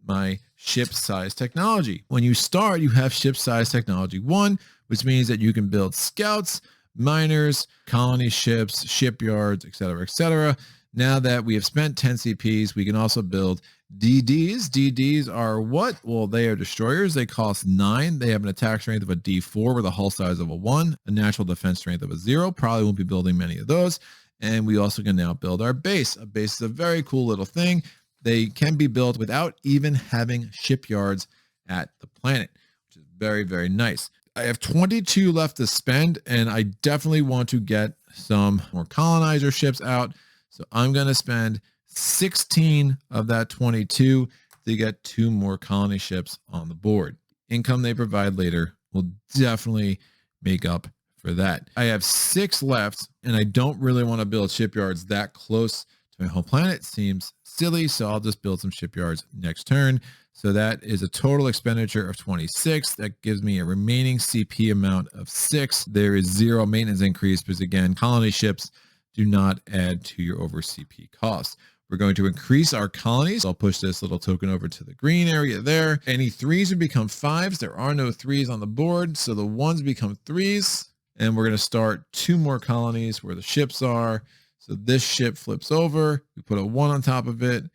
my ship size technology. When you start, you have ship size technology 1, which means that you can build scouts, miners, colony ships, shipyards, etc., etc. Now that we have spent 10 CPs, we can also build DDs. DDs are what? Well, they are destroyers. They cost 9. They have an attack strength of a D4 with a hull size of a 1, a natural defense strength of a 0. Probably won't be building many of those. And we also can now build our base. A base is a very cool little thing. They can be built without even having shipyards at the planet, which is very, very nice. I have 22 left to spend, and I definitely want to get some more colonizer ships out. So I'm going to spend 16 of that 22 to get 2 more colony ships on the board. Income they provide later will definitely make up for that. I have 6 left, and I don't really want to build shipyards that close to my home planet. Seems silly, so I'll just build some shipyards next turn. So that is a total expenditure of 26. That gives me a remaining CP amount of 6. There is 0 maintenance increase because, again, colony ships do not add to your over CP costs. We're going to increase our colonies. I'll push this little token over to the green area there. Any 3s would become 5s. There are no 3s on the board, so the 1s become 3s. And we're going to start 2 more colonies where the ships are. So this ship flips over. We put a 1 on top of it.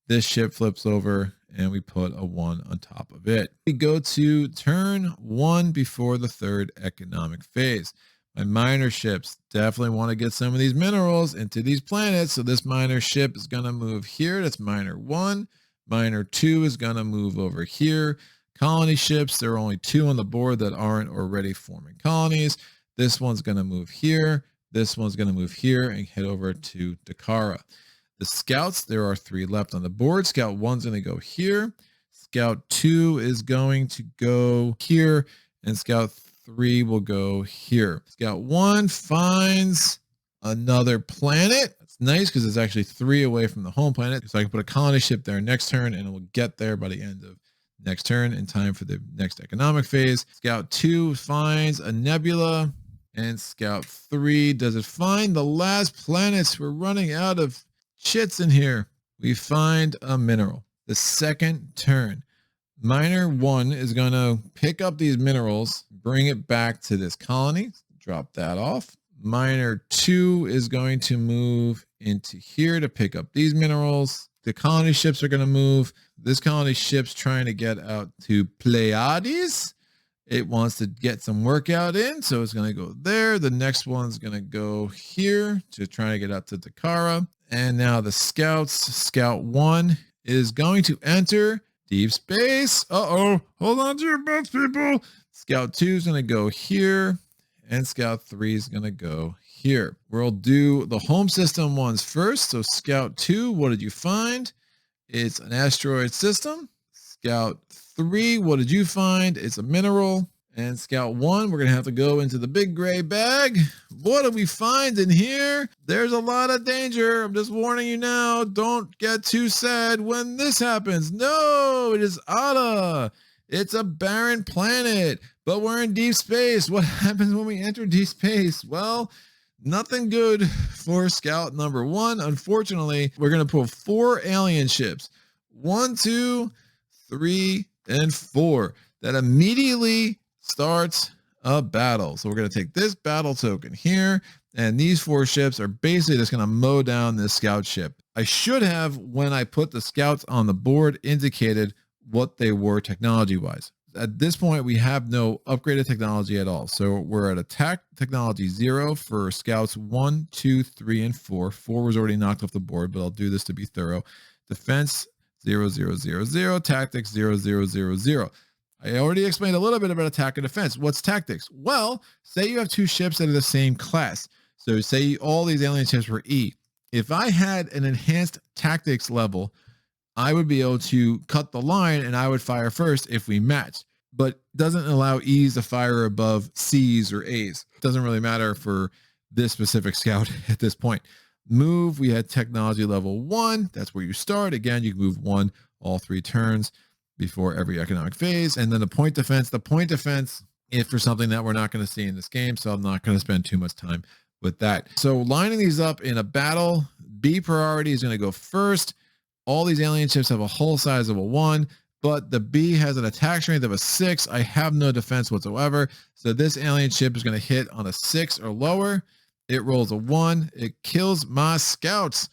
This ship flips over, and we put a 1 on top of it. We go to turn 1 before the 3rd economic phase. My miner ships definitely want to get some of these minerals into these planets. So this miner ship is going to move here. That's miner 1. Miner 2 is going to move over here. Colony ships, there are only 2 on the board that aren't already forming colonies. This one's going to move here. This one's going to move here and head over to Dakara. The scouts, there are 3 left on the board. Scout 1's going to go here. Scout 2 is going to go here. And Scout 3 will go here. Scout 1 finds another planet. It's nice because it's actually 3 away from the home planet. So I can put a colony ship there next turn, and it will get there by the end of next turn in time for the next economic phase. Scout 2 finds a nebula. And Scout 3, does it find the last planets? We're running out of shits in here. We find a mineral. The second turn. Miner 1 is going to pick up these minerals, bring it back to this colony. Drop that off. Miner 2 is going to move into here to pick up these minerals. The colony ships are going to move. This colony ship's trying to get out to Pleiades. It wants to get some workout in, so it's going to go there. The next one's going to go here to try to get out to Dakara. And now the scouts, Scout 1 is going to enter deep space. Uh-oh, hold on to your butts, people. Scout 2 is going to go here, and Scout 3 is going to go here. We'll do the home system ones first. So Scout 2, what did you find? It's an asteroid system. Scout 3, what did you find? It's a mineral. And Scout 1, we're going to have to go into the big gray bag. What do we find in here? There's a lot of danger. I'm just warning you now. Don't get too sad when this happens. No, it is Ada. It's a barren planet, but we're in deep space. What happens when we enter deep space? Well, nothing good for Scout number 1. Unfortunately, we're going to pull 4 alien ships. 1, 2, 3, and 4. That immediately starts a battle. So we're going to take this battle token here, and these 4 ships are basically just going to mow down this scout ship. I should have, when I put the scouts on the board, indicated what they were technology wise. At this point, we have no upgraded technology at all. So we're at attack technology 0 for scouts 1, 2, 3, and 4. 4 was already knocked off the board, but I'll do this to be thorough. Defense 0, 0, 0, 0. Tactics 0, 0, 0, 0. I already explained a little bit about attack and defense. What's tactics? Well, say you have 2 ships that are the same class. So say all these alien ships were E. If I had an enhanced tactics level, I would be able to cut the line and I would fire first if we match. But doesn't allow E's to fire above C's or A's. It doesn't really matter for this specific scout at this point. Move, we had technology level 1. That's where you start. Again, you can move 1 all 3 turns before every economic phase. And then the point defense is for something that we're not going to see in this game, so I'm not going to spend too much time with that. So lining these up in a battle, B priority is going to go first. All these alien ships have a hull size of a 1, but the B has an attack strength of a 6. I have no defense whatsoever, so this alien ship is going to hit on a 6 or lower. It rolls a 1. It kills my scouts.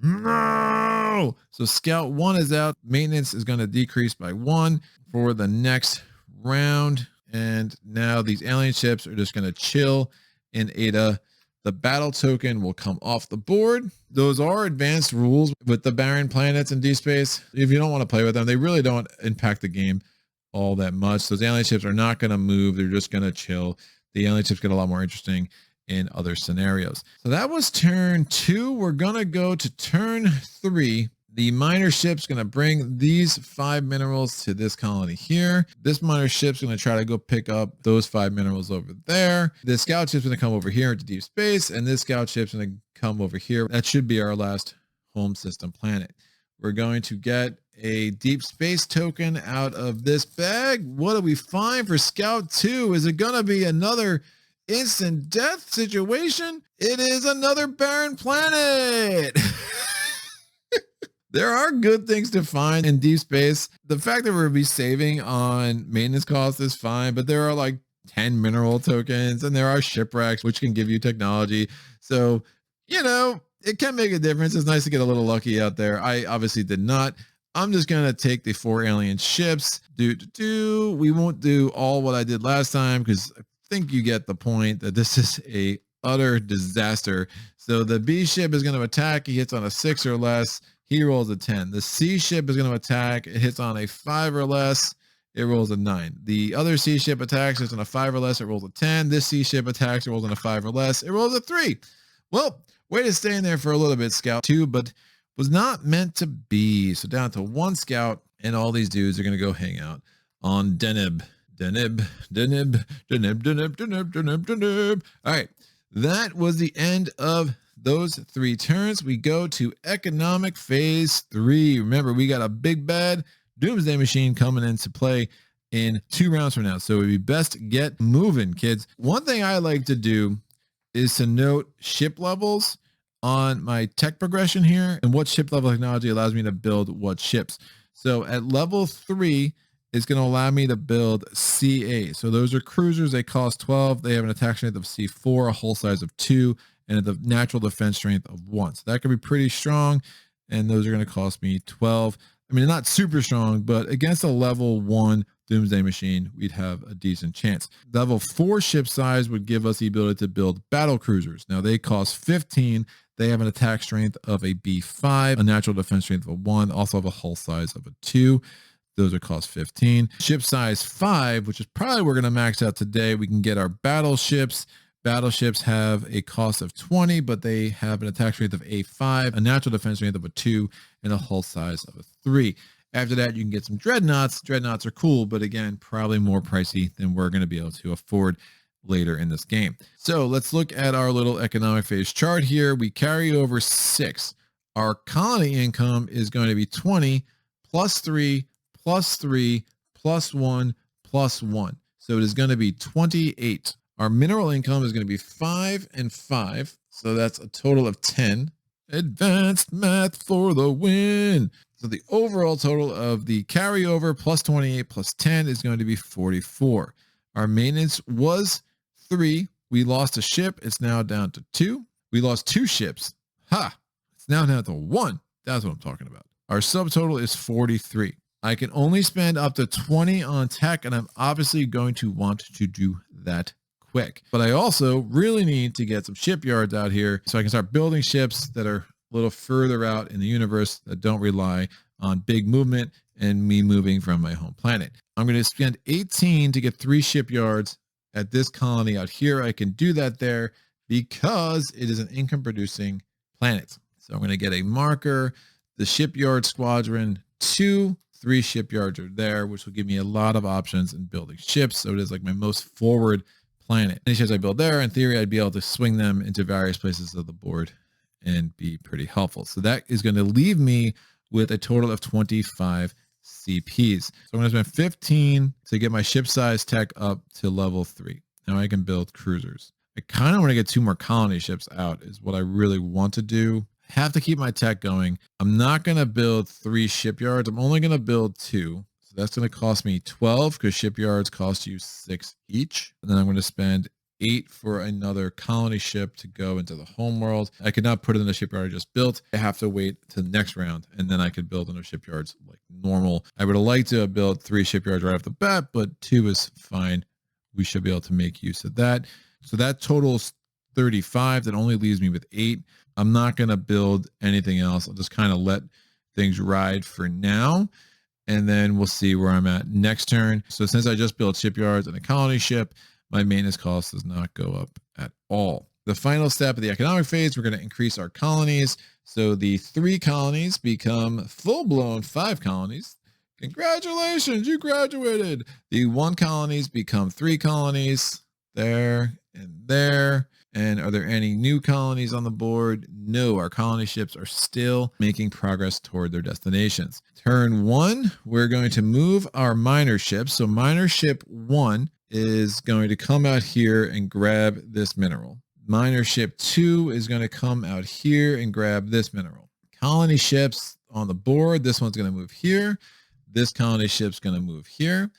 No! So Scout 1 is out. Maintenance is going to decrease by 1 for the next round. And now these alien ships are just going to chill in Ada. The battle token will come off the board. Those are advanced rules with the barren planets in deep space. If you don't want to play with them, they really don't impact the game all that much. Those alien ships are not going to move. They're just going to chill. The alien ships get a lot more interesting in other scenarios. So that was turn 2. We're going to go to turn 3. The miner ship's going to bring these 5 minerals to this colony here. This miner ship's going to try to go pick up those 5 minerals over there. The scout ship's going to come over here into deep space, and this scout ship's going to come over here. That should be our last home system planet. We're going to get a deep space token out of this bag. What do we find for Scout 2? Is it going to be another instant death situation? It is another barren planet. There are good things to find in deep space. The fact that we're going to be saving on maintenance costs is fine, but there are like 10 mineral tokens and there are shipwrecks, which can give you technology. So, you know, it can make a difference. It's nice to get a little lucky out there. I obviously did not. I'm just going to take the 4 alien ships. We won't do all what I did last time because I think you get the point that this is a utter disaster. So the B ship is going to attack. He hits on a 6 or less. He rolls a 10. The C ship is going to attack. It hits on a 5 or less. It rolls a 9. The other C ship attacks. It's on a 5 or less. It rolls a 10. This C ship attacks. It rolls on a 5 or less. It rolls a 3. Well, way to stay in there for a little bit, Scout 2, but was not meant to be. So down to 1 scout, and all these dudes are going to go hang out on Deneb. All right. That was the end of those 3 turns. We go to economic phase 3. Remember, we got a big bad Doomsday Machine coming into play in 2 rounds from now. So it'd be best get moving, kids. One thing I like to do is to note ship levels on my tech progression here and what ship level technology allows me to build what ships. So at level 3, it's going to allow me to build CA. So those are cruisers. They cost 12. They have an attack strength of C4, a hull size of 2, and a natural defense strength of 1. So that could be pretty strong. And those are going to cost me 12. I mean, not super strong, but against a level 1 Doomsday Machine, we'd have a decent chance. Level 4 ship size would give us the ability to build battle cruisers. Now they cost 15. They have an attack strength of a B5, a natural defense strength of a 1, also have a hull size of a 2. Those are cost 15. Ship size 5, which is probably we're going to max out today. We can get our battleships. Battleships have a cost of 20, but they have an attack strength of A5, a natural defense strength of a 2, and a hull size of a 3. After that, you can get some dreadnoughts. Dreadnoughts are cool, but again, probably more pricey than we're going to be able to afford later in this game. So let's look at our little economic phase chart here. We carry over 6. Our colony income is going to be 20 plus 3 plus 3 plus 1 plus 1. So it is going to be 28. Our mineral income is going to be 5 and 5. So that's a total of 10. Advanced math for the win. So the overall total of the carryover plus 28 plus 10 is going to be 44. Our maintenance was 3. We lost a ship. It's now down to 2. We lost 2 ships. Ha! It's now down to 1. That's what I'm talking about. Our subtotal is 43. I can only spend up to 20 on tech, and I'm obviously going to want to do that quick. But I also really need to get some shipyards out here so I can start building ships that are a little further out in the universe that don't rely on big movement and me moving from my home planet. I'm going to spend 18 to get 3 shipyards at this colony out here. I can do that there because it is an income producing planet. So I'm going to get a marker, the shipyard squadron 2. 3 shipyards are there, which will give me a lot of options in building ships. So it is like my most forward planet. Any ships I build there, in theory, I'd be able to swing them into various places of the board and be pretty helpful. So that is going to leave me with a total of 25 CPs. So I'm going to spend 15 to get my ship size tech up to level 3. Now I can build cruisers. I kind of want to get 2 more colony ships out is what I really want to do. Have to keep my tech going. I'm not going to build 3 shipyards. I'm only going to build 2. So that's going to cost me 12 because shipyards cost you 6 each. And then I'm going to spend 8 for another colony ship to go into the homeworld. I could not put it in the shipyard I just built. I have to wait to the next round, and then I could build another shipyards like normal. I would have liked to have built 3 shipyards right off the bat, but 2 is fine. We should be able to make use of that. So that totals 35. That only leaves me with 8. I'm not going to build anything else. I'll just kind of let things ride for now. And then we'll see where I'm at next turn. So since I just built shipyards and a colony ship, my maintenance cost does not go up at all. The final step of the economic phase, we're going to increase our colonies. So the 3 colonies become full-blown 5 colonies. Congratulations, you graduated. The 1 colonies become 3 colonies. There and there. And are there any new colonies on the board? No, our colony ships are still making progress toward their destinations. Turn 1, we're going to move our miner ships. So miner ship 1 is going to come out here and grab this mineral. Miner ship 2 is going to come out here and grab this mineral. Colony ships on the board, this one's going to move here. This colony ship's going to move here.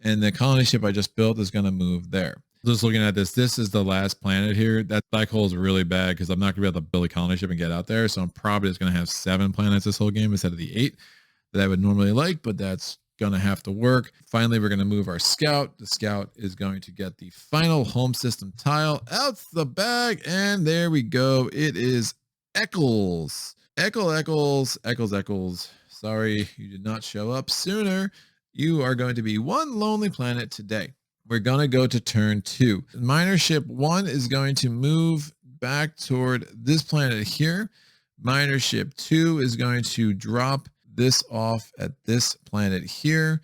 And the colony ship I just built is going to move there. Just looking at this, this is the last planet here. That black hole is really bad because I'm not going to be able to build a colony ship and get out there. So I'm probably just going to have 7 planets this whole game instead of the 8 that I would normally like, but that's going to have to work. Finally, we're going to move our scout. The scout is going to get the final home system tile out the bag. And there we go. It is Eccles. Eccles. Sorry, you did not show up sooner. You are going to be one lonely planet today. We're going to go to turn 2. Miner ship 1 is going to move back toward this planet here. Miner ship 2 is going to drop this off at this planet here.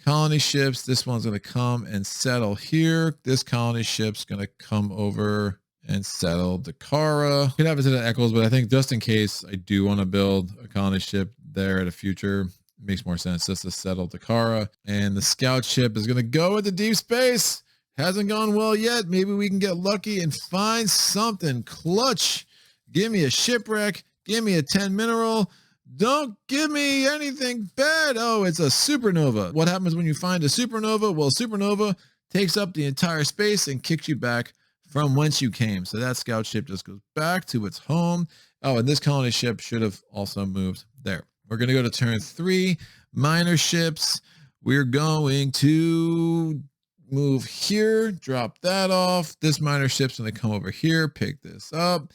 Colony ships, this one's going to come and settle here. This colony ship's going to come over and settle Dakara. Could have it to the Eccles, but I think just in case I do want to build a colony ship there at a future, it makes more sense just to settle Dakara. And the scout ship is going to go into deep space. Hasn't gone well yet. Maybe we can get lucky and find something clutch. Give me a shipwreck. Give me a 10 mineral. Don't give me anything bad. Oh, it's a supernova. What happens when you find a supernova? Well, supernova takes up the entire space and kicks you back from whence you came. So that scout ship just goes back to its home. Oh, and this colony ship should have also moved there. We're going to go to turn 3. Miner ships. We're going to move here, drop that off. This miner ship's going to come over here, pick this up.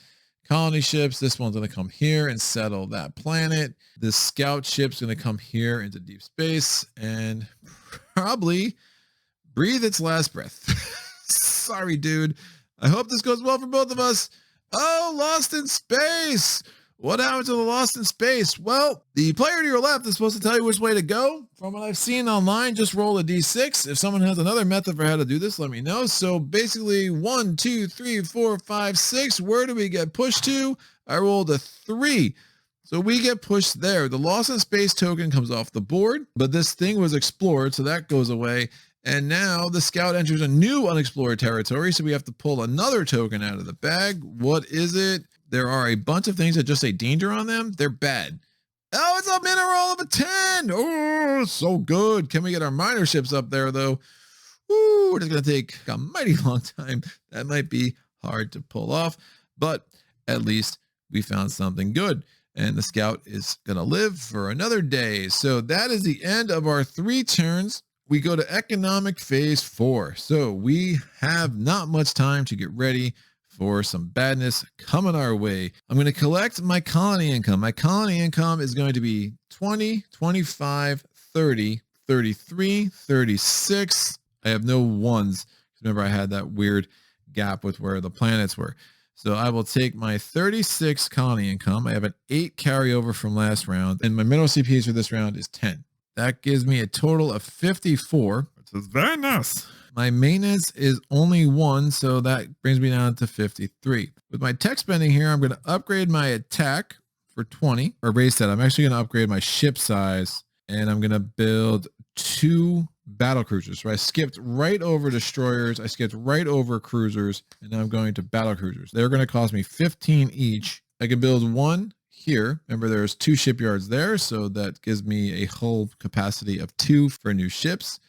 Colony ships, this one's going to come here and settle that planet. This scout ship's going to come here into deep space and probably breathe its last breath. Sorry, dude. I hope this goes well for both of us. Oh, lost in space. What happened to the Lost in Space? Well, the player to your left is supposed to tell you which way to go. From what I've seen online, just roll a d6. If someone has another method for how to do this, let me know. So basically 1, 2, 3, 4, 5, 6. Where do we get pushed to? I rolled a 3. So we get pushed there. The Lost in Space token comes off the board, but this thing was explored, so that goes away. And now the scout enters a new unexplored territory, so we have to pull another token out of the bag. What is it? There are a bunch of things that just say danger on them. They're bad. Oh, it's a mineral of a 10. Oh, so good. Can we get our miner ships up there, though? Ooh, it's going to take a mighty long time. That might be hard to pull off, but at least we found something good. And the scout is going to live for another day. So that is the end of our 3 turns. We go to economic phase 4. So we have not much time to get ready for some badness coming our way. I'm going to collect my colony income. My colony income is going to be 20, 25, 30, 33, 36. I have no ones. Remember, I had that weird gap with where the planets were. So I will take my 36 colony income. I have an 8 carryover from last round, and my mineral CPs for this round is 10. That gives me a total of 54. Which is very nice. My maintenance is only 1, so that brings me down to 53. With my tech spending here, I'm going to upgrade my attack for 20, or raise that. I'm actually going to upgrade my ship size, and I'm going to build 2 battle cruisers. So I skipped right over destroyers, I skipped right over cruisers, and now I'm going to battle cruisers. They're going to cost me 15 each. I can build 1 here. Remember, there's 2 shipyards there, so that gives me a hull capacity of 2 for new ships.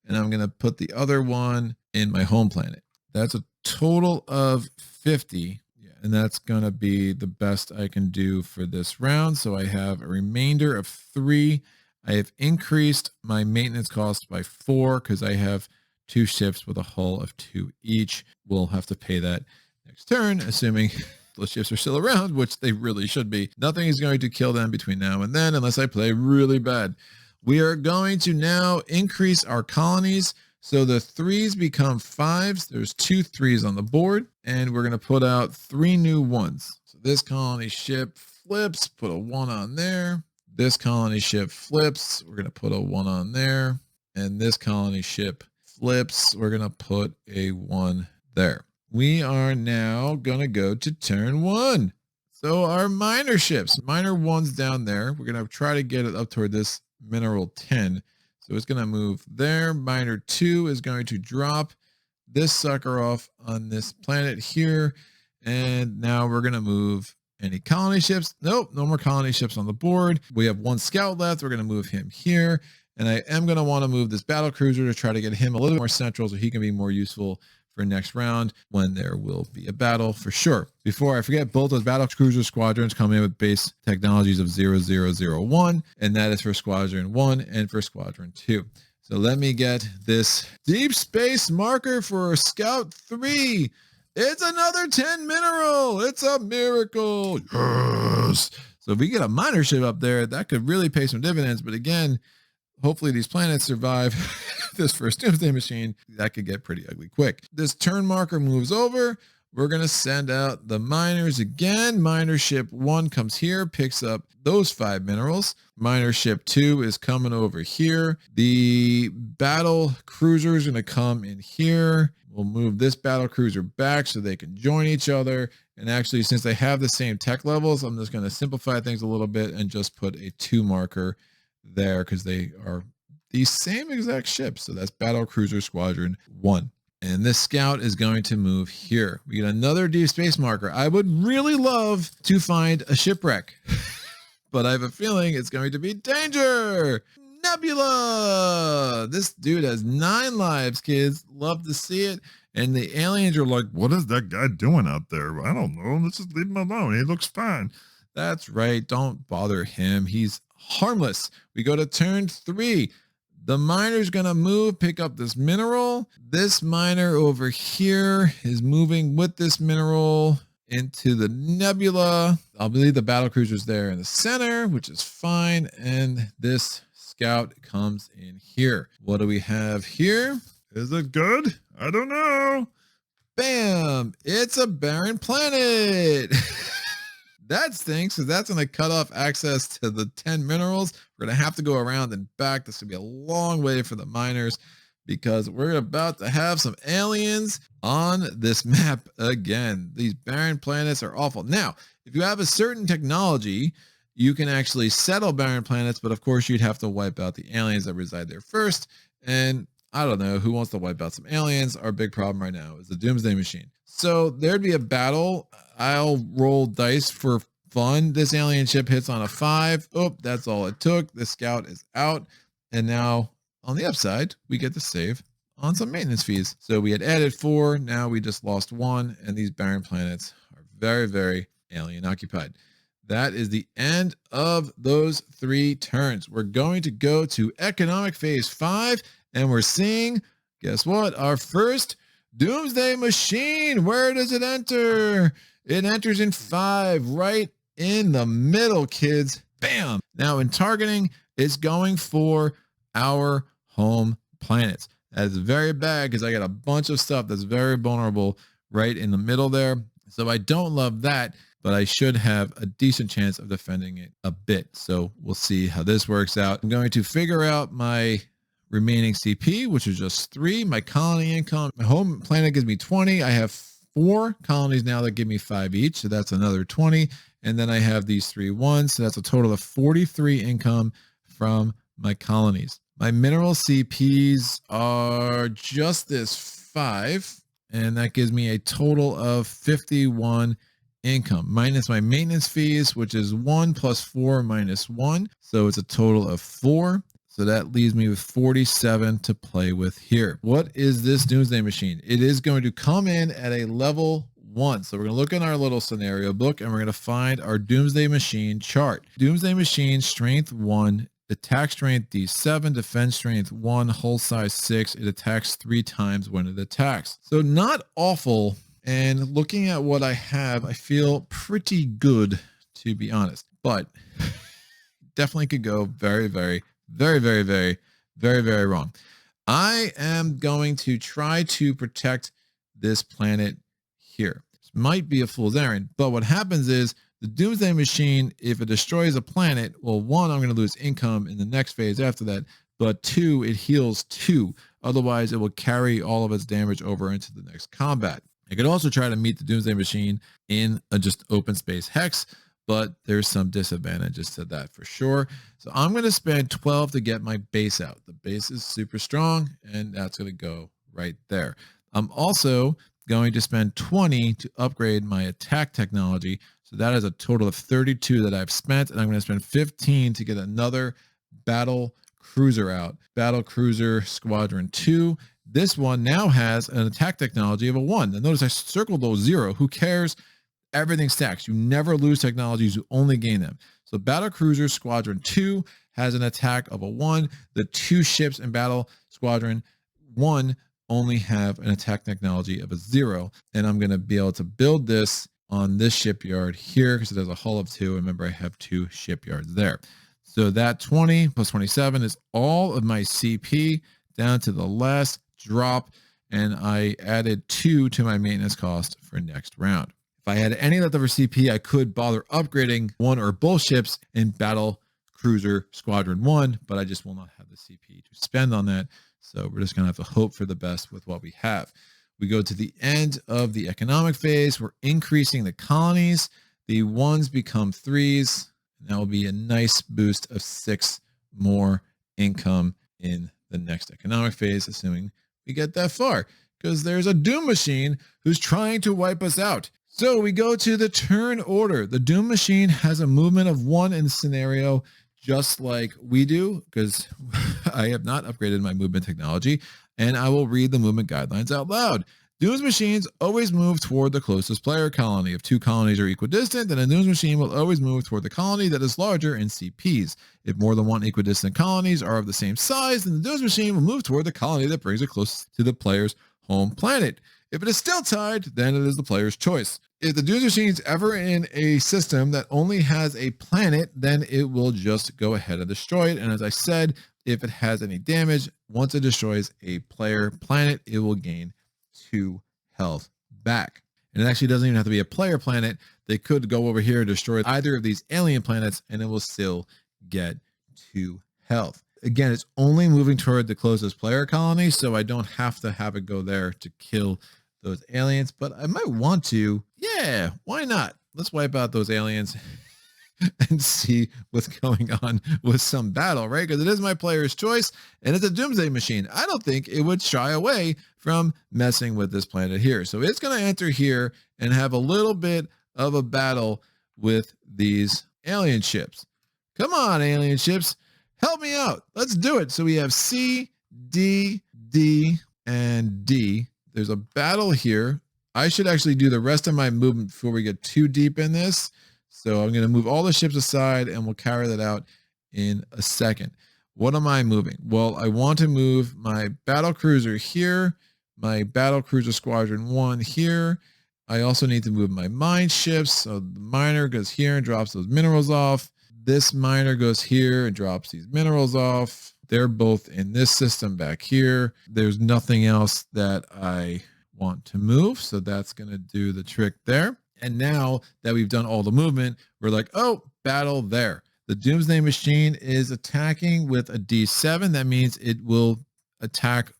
And I'm going to put the other one in my home planet. That's a total of 50. Yeah, and that's going to be the best I can do for this round. So I have a remainder of 3. I have increased my maintenance cost by 4 because I have 2 ships with a hull of 2 each. We'll have to pay that next turn, assuming those ships are still around, which they really should be. Nothing is going to kill them between now and then unless I play really bad. We are going to now increase our colonies. So the 3s become 5s. There's 2 3s on the board, and we're going to put out 3 new 1s. So this colony ship flips, put a 1 on there. This colony ship flips. We're going to put a 1 on there. And this colony ship flips. We're going to put a 1 there. We are now going to go to turn 1. So our miner ships, miner 1's down there. We're going to try to get it up toward this mineral 10. So it's going to move there. Miner 2 is going to drop this sucker off on this planet here. And now we're going to move any colony ships. Nope, no more colony ships on the board. We have 1 scout left. We're going to move him here. And I am going to want to move this battle cruiser to try to get him a little more central so he can be more useful for next round when there will be a battle for sure. Before I forget, both those battle cruiser squadrons come in with base technologies of 0001, and that is for squadron 1 and for squadron 2. So let me get this deep space marker for scout 3. It's another 10 mineral. It's a miracle. Yes. So if we get a miner ship up there, that could really pay some dividends. But again, hopefully these planets survive this first Doomsday Machine. That could get pretty ugly quick. This turn marker moves over. We're going to send out the miners again. Miner ship 1 comes here, picks up those 5 minerals. Miner ship 2 is coming over here. The battle cruiser is going to come in here. We'll move this battle cruiser back so they can join each other. And actually, since they have the same tech levels, I'm just going to simplify things a little bit and just put a 2 marker there because they are the same exact ship. So that's battle cruiser squadron 1. And this scout is going to move here. We get another deep space marker. I would really love to find a shipwreck, but I have a feeling it's going to be danger. Nebula. This dude has 9 lives, kids. Love to see it. And the aliens are like, what is that guy doing out there? I don't know. Let's just leave him alone. He looks fine. That's right. Don't bother him. He's harmless. We go to turn 3. The miner's going to move, pick up this mineral. This miner over here is moving with this mineral into the nebula. I'll leave the battle cruisers there in the center, which is fine. And this scout comes in here. What do we have here? Is it good? I don't know. Bam! It's a barren planet. That stinks because that's going to cut off access to the 10 minerals. We're going to have to go around and back. This is going to be a long way for the miners because we're about to have some aliens on this map again. These barren planets are awful. Now, if you have a certain technology, you can actually settle barren planets, but of course you'd have to wipe out the aliens that reside there first. And I don't know who wants to wipe out some aliens. Our big problem right now is the Doomsday Machine. So there'd be a battle. I'll roll dice for fun. This alien ship hits on a 5. Oh, that's all it took. The scout is out. And now on the upside, we get to save on some maintenance fees. So we had added 4. Now we just lost 1. And these barren planets are very, very alien occupied. That is the end of those 3 turns. We're going to go to economic phase 5. And we're seeing, guess what? Our first Doomsday Machine. Where does it enter? It enters in 5, right in the middle, kids. Bam. Now in targeting, it's going for our home planets. That is very bad because I got a bunch of stuff that's very vulnerable right in the middle there. So I don't love that, but I should have a decent chance of defending it a bit. So we'll see how this works out. I'm going to figure out my remaining CP, which is just 3. My colony income, my home planet gives me 20. I have 4 colonies now that give me 5 each. So that's another 20. And then I have these 3 ones. So that's a total of 43 income from my colonies. My mineral CPs are just this 5. And that gives me a total of 51 income minus my maintenance fees, which is 1 plus 4 minus 1. So it's a total of 4. So that leaves me with 47 to play with here. What is this Doomsday Machine? It is going to come in at a level 1. So we're going to look in our little scenario book and we're going to find our Doomsday Machine chart. Doomsday Machine, strength 1, attack strength D7, defense strength 1, hull size 6. It attacks 3 times when it attacks. So not awful. And looking at what I have, I feel pretty good, to be honest. But definitely could go very, very wrong. I am going to try to protect this planet here. This might be a fool's errand, but what happens is the Doomsday Machine, if it destroys a planet, well, 1, I'm going to lose income in the next phase after that, but 2, it heals 2. Otherwise, it will carry all of its damage over into the next combat. I could also try to meet the Doomsday Machine in a just open space hex, but there's some disadvantages to that for sure. So I'm going to spend 12 to get my base out. The base is super strong, and that's going to go right there. I'm also going to spend 20 to upgrade my attack technology. So that is a total of 32 that I've spent, and I'm going to spend 15 to get another battle cruiser out. Battle Cruiser Squadron 2. This one now has an attack technology of a 1. And notice I circled those 0. Who cares? Everything stacks. You never lose technologies, you only gain them. So Battle Cruiser Squadron 2 has an attack of a 1. The 2 ships in Battle Squadron 1 only have an attack technology of a 0. And I'm going to be able to build this on this shipyard here because it has a hull of 2. Remember, I have 2 shipyards there. So that 20 plus 27 is all of my CP down to the last drop. And I added 2 to my maintenance cost for next round. If I had any leftover CP, I could bother upgrading 1 or both ships in Battle Cruiser Squadron 1, but I just will not have the CP to spend on that. So we're just going to have to hope for the best with what we have. We go to the end of the economic phase. We're increasing the colonies. The 1s become 3s. And that will be a nice boost of 6 more income in the next economic phase, assuming we get that far, because there's a Doom Machine who's trying to wipe us out. So we go to the turn order. The Doom Machine has a movement of 1 in the scenario, just like we do, because I have not upgraded my movement technology, and I will read the movement guidelines out loud. Doom's machines always move toward the closest player colony. If 2 colonies are equidistant, then a Doom's machine will always move toward the colony that is larger in CPs. If more than 1 equidistant colonies are of the same size, then the Doom's machine will move toward the colony that brings it closest to the player's home planet. If it is still tied, then it is the player's choice. If the Doom's machine is ever in a system that only has a planet, then it will just go ahead and destroy it. And as I said, if it has any damage, once it destroys a player planet, it will gain 2 health back. And it actually doesn't even have to be a player planet. they could go over here and destroy either of these alien planets, and it will still get 2 health. Again, it's only moving toward the closest player colony, so I don't have to have it go there to kill those aliens, but I might want to. Yeah, why not? Let's wipe out those aliens and see what's going on with some battle, right? Because it is my player's choice, and it's a Doomsday Machine. I don't think it would shy away from messing with this planet here. So it's going to enter here and have a little bit of a battle with these alien ships. Come on, alien ships. Help me out. Let's do it. So we have C, D, D, and D. There's a battle here. I should actually do the rest of my movement before we get too deep in this. So I'm going to move all the ships aside and we'll carry that out in a second. What am I moving? Well, I want to move my battle cruiser here, my battle cruiser squadron 1 here. I also need to move my mine ships. So the miner goes here and drops those minerals off. This miner goes here and drops these minerals off. They're both in this system back here. There's nothing else that I want to move. So that's going to do the trick there. And now that we've done all the movement, we're like, oh, battle there. The Doomsday Machine is attacking with a D7. That means it will attack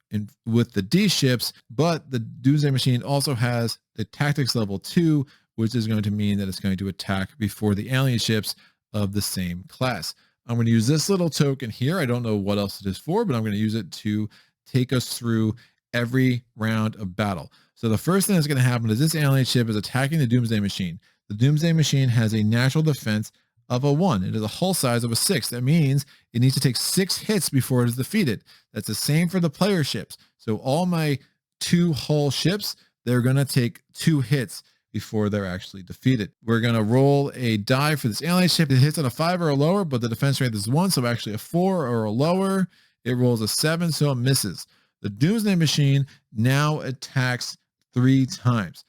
with the D ships, but the Doomsday Machine also has the tactics level 2, which is going to mean that it's going to attack before the alien ships of the same class. I'm going to use this little token here. I don't know what else it is for, but I'm going to use it to take us through every round of battle. So the first thing that's going to happen is this alien ship is attacking the Doomsday Machine. The Doomsday Machine has a natural defense of a 1. It is a hull size of a 6. That means it needs to take 6 hits before it is defeated. That's the same for the player ships. So all my 2 hull ships, they're going to take 2 hits before they're actually defeated. We're going to roll a die for this alien ship. It hits on a 5 or a lower, but the defense strength is 1. So actually a 4 or a lower. It rolls a 7, so it misses. The Doomsday Machine now attacks 3 times.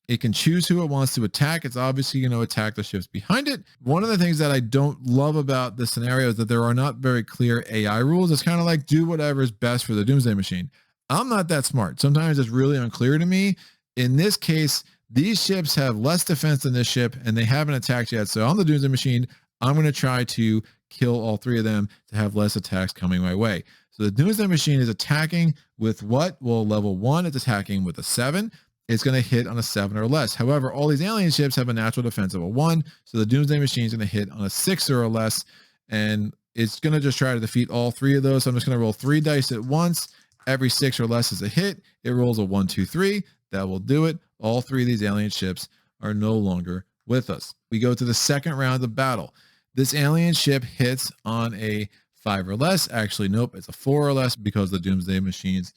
It can choose who it wants to attack. It's obviously going to attack the ships behind it. One of the things that I don't love about this scenario is that there are not very clear AI rules. It's kind of like do whatever is best for the Doomsday Machine. I'm not that smart. Sometimes it's really unclear to me. In this case, these ships have less defense than this ship, and they haven't attacked yet. So on the Doomsday Machine, I'm going to try to kill all 3 of them to have less attacks coming my way. So the Doomsday Machine is attacking with what? Well, level 1, it's attacking with a 7. It's going to hit on a 7 or less. However, all these alien ships have a natural defense of a 1. So the Doomsday Machine is going to hit on a 6 or less. And it's going to just try to defeat all 3 of those. So I'm just going to roll 3 dice at once. Every 6 or less is a hit. It rolls a 1, 2, 3. That will do it. All 3 of these alien ships are no longer with us. We go to the second round of battle. This alien ship hits on a 5 or less. Actually, nope, it's a 4 or less because the Doomsday Machine's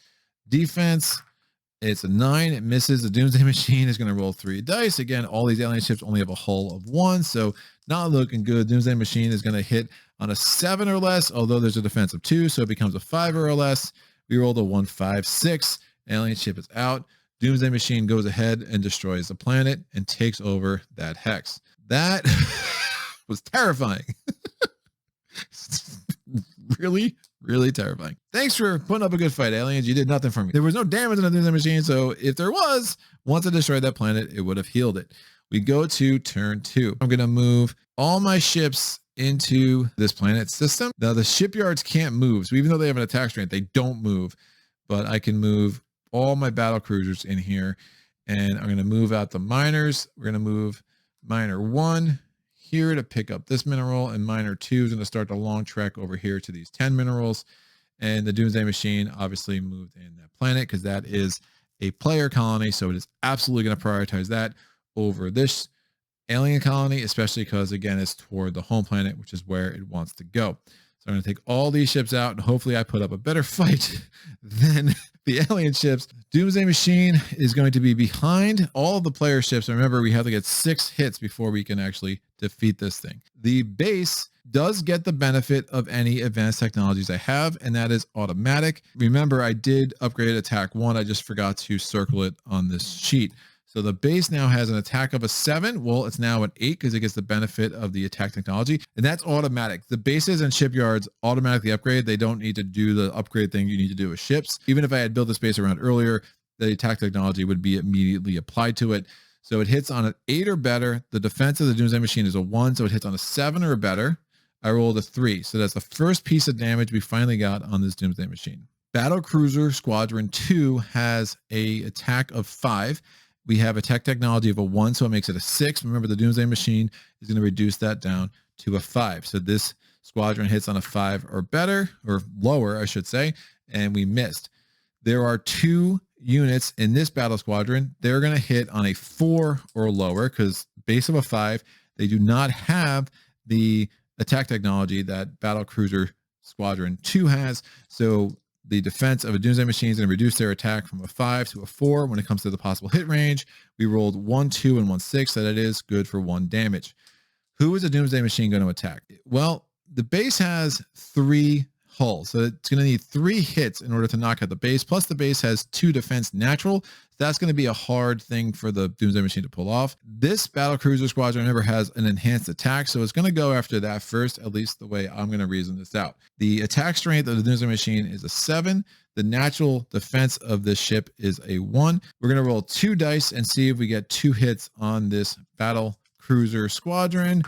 defense. It's a 9. It misses. The Doomsday Machine is going to roll 3 dice. Again, all these alien ships only have a hull of 1, so not looking good. Doomsday Machine is going to hit on a 7 or less, although there's a defense of 2, so it becomes a 5 or less. We rolled a 1, 5, 6. Alien ship is out. Doomsday Machine goes ahead and destroys the planet and takes over that hex. That was terrifying. Really, really terrifying. Thanks for putting up a good fight, aliens. You did nothing for me. There was no damage in the Doomsday Machine, so if there was, once I destroyed that planet, it would have healed it. We go to turn 2. I'm going to move all my ships into this planet system. Now, the shipyards can't move, so even though they have an attack strength, they don't move. But I can move all my battle cruisers in here, and I'm going to move out the miners. We're going to move miner 1 here to pick up this mineral, and miner 2 is going to start the long trek over here to these 10 minerals. And the Doomsday Machine obviously moved in that planet because that is a player colony, so it is absolutely going to prioritize that over this alien colony, especially because, again, it's toward the home planet, which is where it wants to go. So I'm going to take all these ships out, and hopefully I put up a better fight than the alien ships. Doomsday Machine is going to be behind all of the player ships. Remember, we have to get 6 hits before we can actually defeat this thing. The base does get the benefit of any advanced technologies I have, and that is automatic. Remember, I did upgrade attack 1. I just forgot to circle it on this sheet. So the base now has an attack of a 7. Well, it's now an 8 because it gets the benefit of the attack technology, and that's automatic. The bases and shipyards automatically upgrade. They don't need to do the upgrade thing you need to do with ships. Even if I had built this base around earlier, the attack technology would be immediately applied to it. So it hits on an 8 or better. The defense of the Doomsday Machine is a 1, so it hits on a 7 or better. I rolled a 3. So that's the first piece of damage we finally got on this Doomsday Machine. Battle Cruiser Squadron 2 has a attack of 5. We have attack technology of a 1, so it makes it a 6. Remember, the Doomsday Machine is going to reduce that down to a 5. So this squadron hits on a 5 or better, or lower, I should say, and we missed. There are 2 units in this battle squadron. They're going to hit on a 4 or lower because base of a 5. They do not have the attack technology that Battle Cruiser Squadron 2 has. So the defense of a Doomsday Machine is going to reduce their attack from a 5 to a 4. When it comes to the possible hit range, we rolled 1, 2, and 1, 6. So that is good for 1 damage. Who is a Doomsday Machine going to attack? Well, the base has 3 hulls, so it's going to need 3 hits in order to knock out the base. Plus, the base has 2 defense natural. That's going to be a hard thing for the Doomsday Machine to pull off. This Battle Cruiser Squadron never has an enhanced attack, so it's going to go after that first, at least the way I'm going to reason this out. The attack strength of the Doomsday Machine is a 7. The natural defense of this ship is a 1. We're going to roll 2 dice and see if we get 2 hits on this Battle Cruiser Squadron.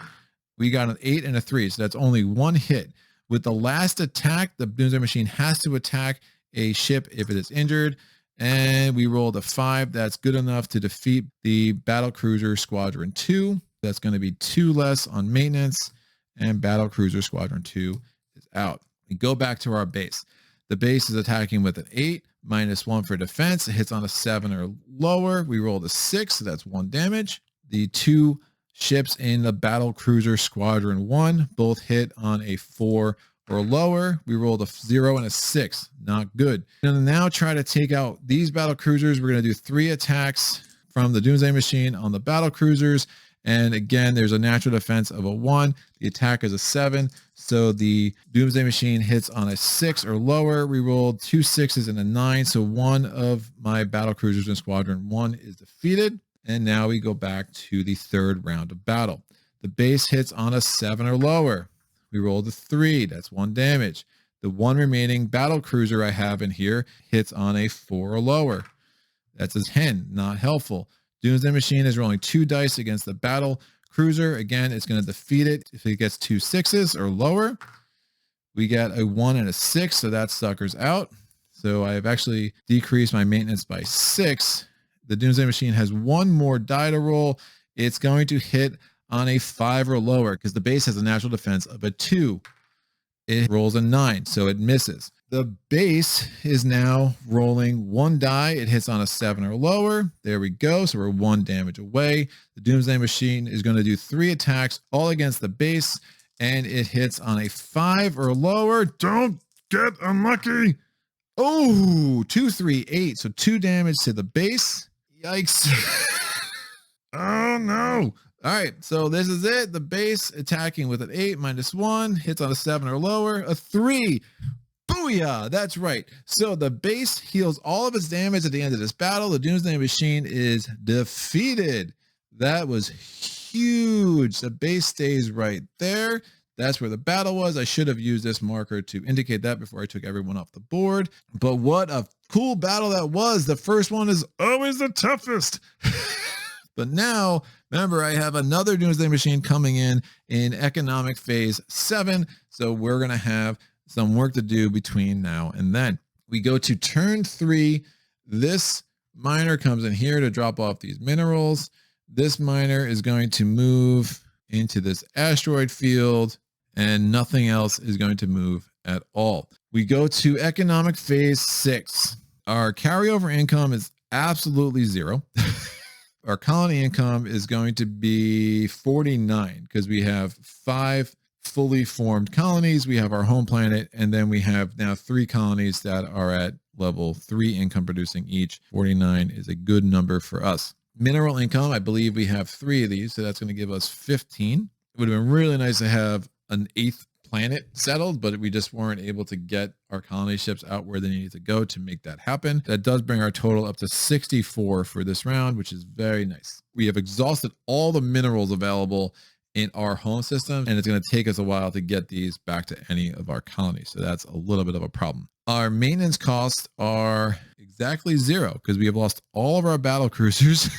We got an 8 and a 3, so that's only 1 hit. With the last attack, the Doomsday Machine has to attack a ship if it is injured. And we rolled a 5. That's good enough to defeat the Battle Cruiser Squadron 2. That's going to be 2 less on maintenance. And Battle Cruiser Squadron 2 is out. We go back to our base. The base is attacking with an 8, -1 for defense. It hits on a 7 or lower. We rolled a 6, so that's 1 damage. The 2 ships in the Battle Cruiser Squadron 1 both hit on a 4 or lower. We rolled a 0 and a 6. Not good. We're going to now try to take out these battle cruisers. We're going to do 3 attacks from the Doomsday Machine on the battle cruisers. And again, there's a natural defense of a 1. The attack is a 7. So the Doomsday Machine hits on a 6 or lower. We rolled 2 6s and a 9. So one of my battle cruisers in Squadron 1 is defeated. And now we go back to the 3rd round of battle. The base hits on a 7 or lower. We rolled a 3. That's 1 damage. The 1 remaining battle cruiser I have in here hits on a 4 or lower. That's a 10. Not helpful. Doomsday Machine is rolling 2 dice against the battle cruiser. Again, it's going to defeat it if it gets 2 6s or lower. We get a 1 and a 6, so that sucker's out. So I have actually decreased my maintenance by 6. The Doomsday Machine has 1 more die to roll. It's going to hit on a 5 or lower because the base has a natural defense of a 2. It rolls a 9, so it misses. The base is now rolling 1 die. It hits on a 7 or lower. There we go. So we're 1 damage away. The Doomsday Machine is going to do 3 attacks, all against the base, and it hits on a 5 or lower. Don't get unlucky. Oh, 2, 3, 8. So 2 damage to the base. Yikes. Oh no. All right, so this is it. The base attacking with an 8 -1, hits on a 7 or lower, a 3. Booyah, that's right. So the base heals all of its damage at the end of this battle. The Doomsday Machine is defeated. That was huge. The base stays right there. That's where the battle was. I should have used this marker to indicate that before I took everyone off the board. But what a cool battle that was. The first one is always the toughest. But now, remember, I have another Doomsday Machine coming in economic phase 7. So we're going to have some work to do between now and then. We go to turn 3. This miner comes in here to drop off these minerals. This miner is going to move into this asteroid field, and nothing else is going to move at all. We go to economic phase 6. Our carryover income is absolutely 0. Our colony income is going to be 49 because we have 5 fully formed colonies. We have our home planet, and then we have now 3 colonies that are at level 3 income producing each. 49 is a good number for us. Mineral income, I believe we have 3 of these, so that's going to give us 15. It would have been really nice to have an 8th planet settled, but we just weren't able to get our colony ships out where they needed to go to make that happen. That does bring our total up to 64 for this round, which is very nice. We have exhausted all the minerals available in our home system, and it's going to take us a while to get these back to any of our colonies. So that's a little bit of a problem. Our maintenance costs are exactly 0 because we have lost all of our battle cruisers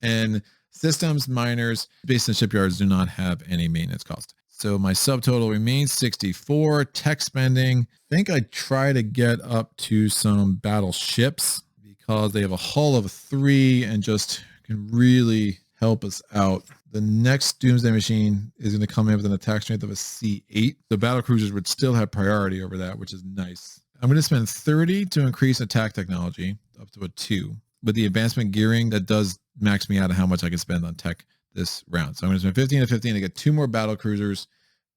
And systems, miners, base and shipyards do not have any maintenance cost. So my subtotal remains 64. Tech spending, I think I try to get up to some battleships because they have a hull of 3 and just can really help us out. The next Doomsday Machine is going to come in with an attack strength of a C8. The battle cruisers would still have priority over that, which is nice. I'm going to spend 30 to increase attack technology up to a 2. With the advancement gearing, that does max me out of how much I can spend on tech this round. So I'm going to spend 15 to 15 to get 2 more battle cruisers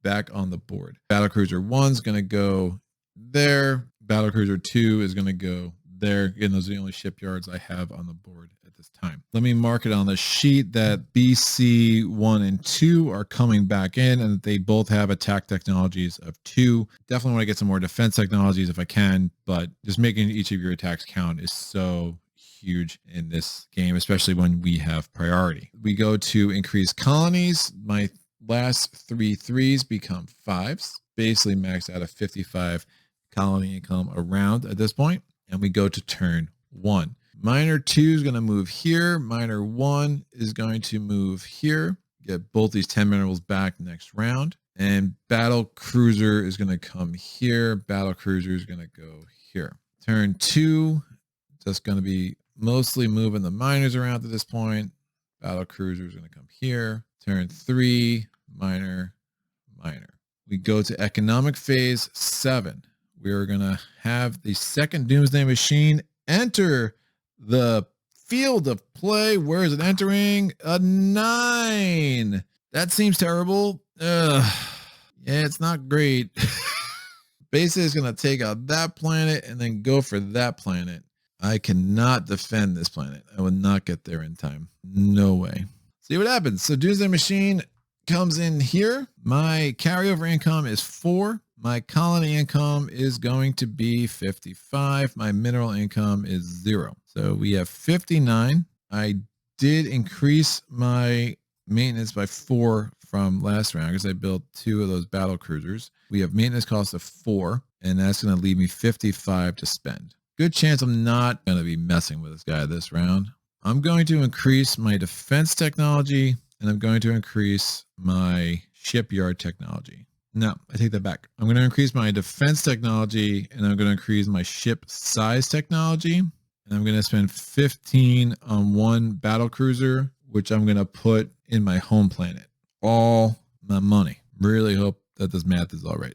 back on the board. Battle cruiser 1 is going to go there. Battle cruiser 2 is going to go there. Again, those are the only shipyards I have on the board at this time. Let me mark it on the sheet that BC 1 and 2 are coming back in and that they both have attack technologies of 2. Definitely want to get some more defense technologies if I can, but just making each of your attacks count is so huge in this game, especially when we have priority. We go to increase colonies. My last 3 3s become 5s, basically maxed out of 55 colony income around at this point. And we go to turn 1. Miner 2 is going to move here. Miner 1 is going to move here. Get both these 10 minerals back next round. And battle cruiser is going to come here. Battle cruiser is going to go here. Turn 2, just going to be mostly moving the miners around at this point. Battle cruiser is going to come here. Turn 3, miner, miner. We go to economic phase 7. We are going to have the second Doomsday Machine enter the field of play. Where is it entering? A 9. That seems terrible. Yeah, it's not great. Basically, it's going to take out that planet and then go for that planet. I cannot defend this planet. I will not get there in time. No way. See what happens. So Doomsday Machine comes in here. My carryover income is 4. My colony income is going to be 55. My mineral income is 0. So we have 59. I did increase my maintenance by 4 from last round because I built 2 of those battle cruisers. We have maintenance cost of 4, and that's going to leave me 55 to spend. Good chance I'm not going to be messing with this guy this round. I'm going to increase my defense technology, and I'm going to increase my shipyard technology. No, I take that back. I'm going to increase my defense technology, and I'm going to increase my ship size technology. And I'm going to spend 15 on 1 battle cruiser, which I'm going to put in my home planet. All my money. Really hope that this math is all right.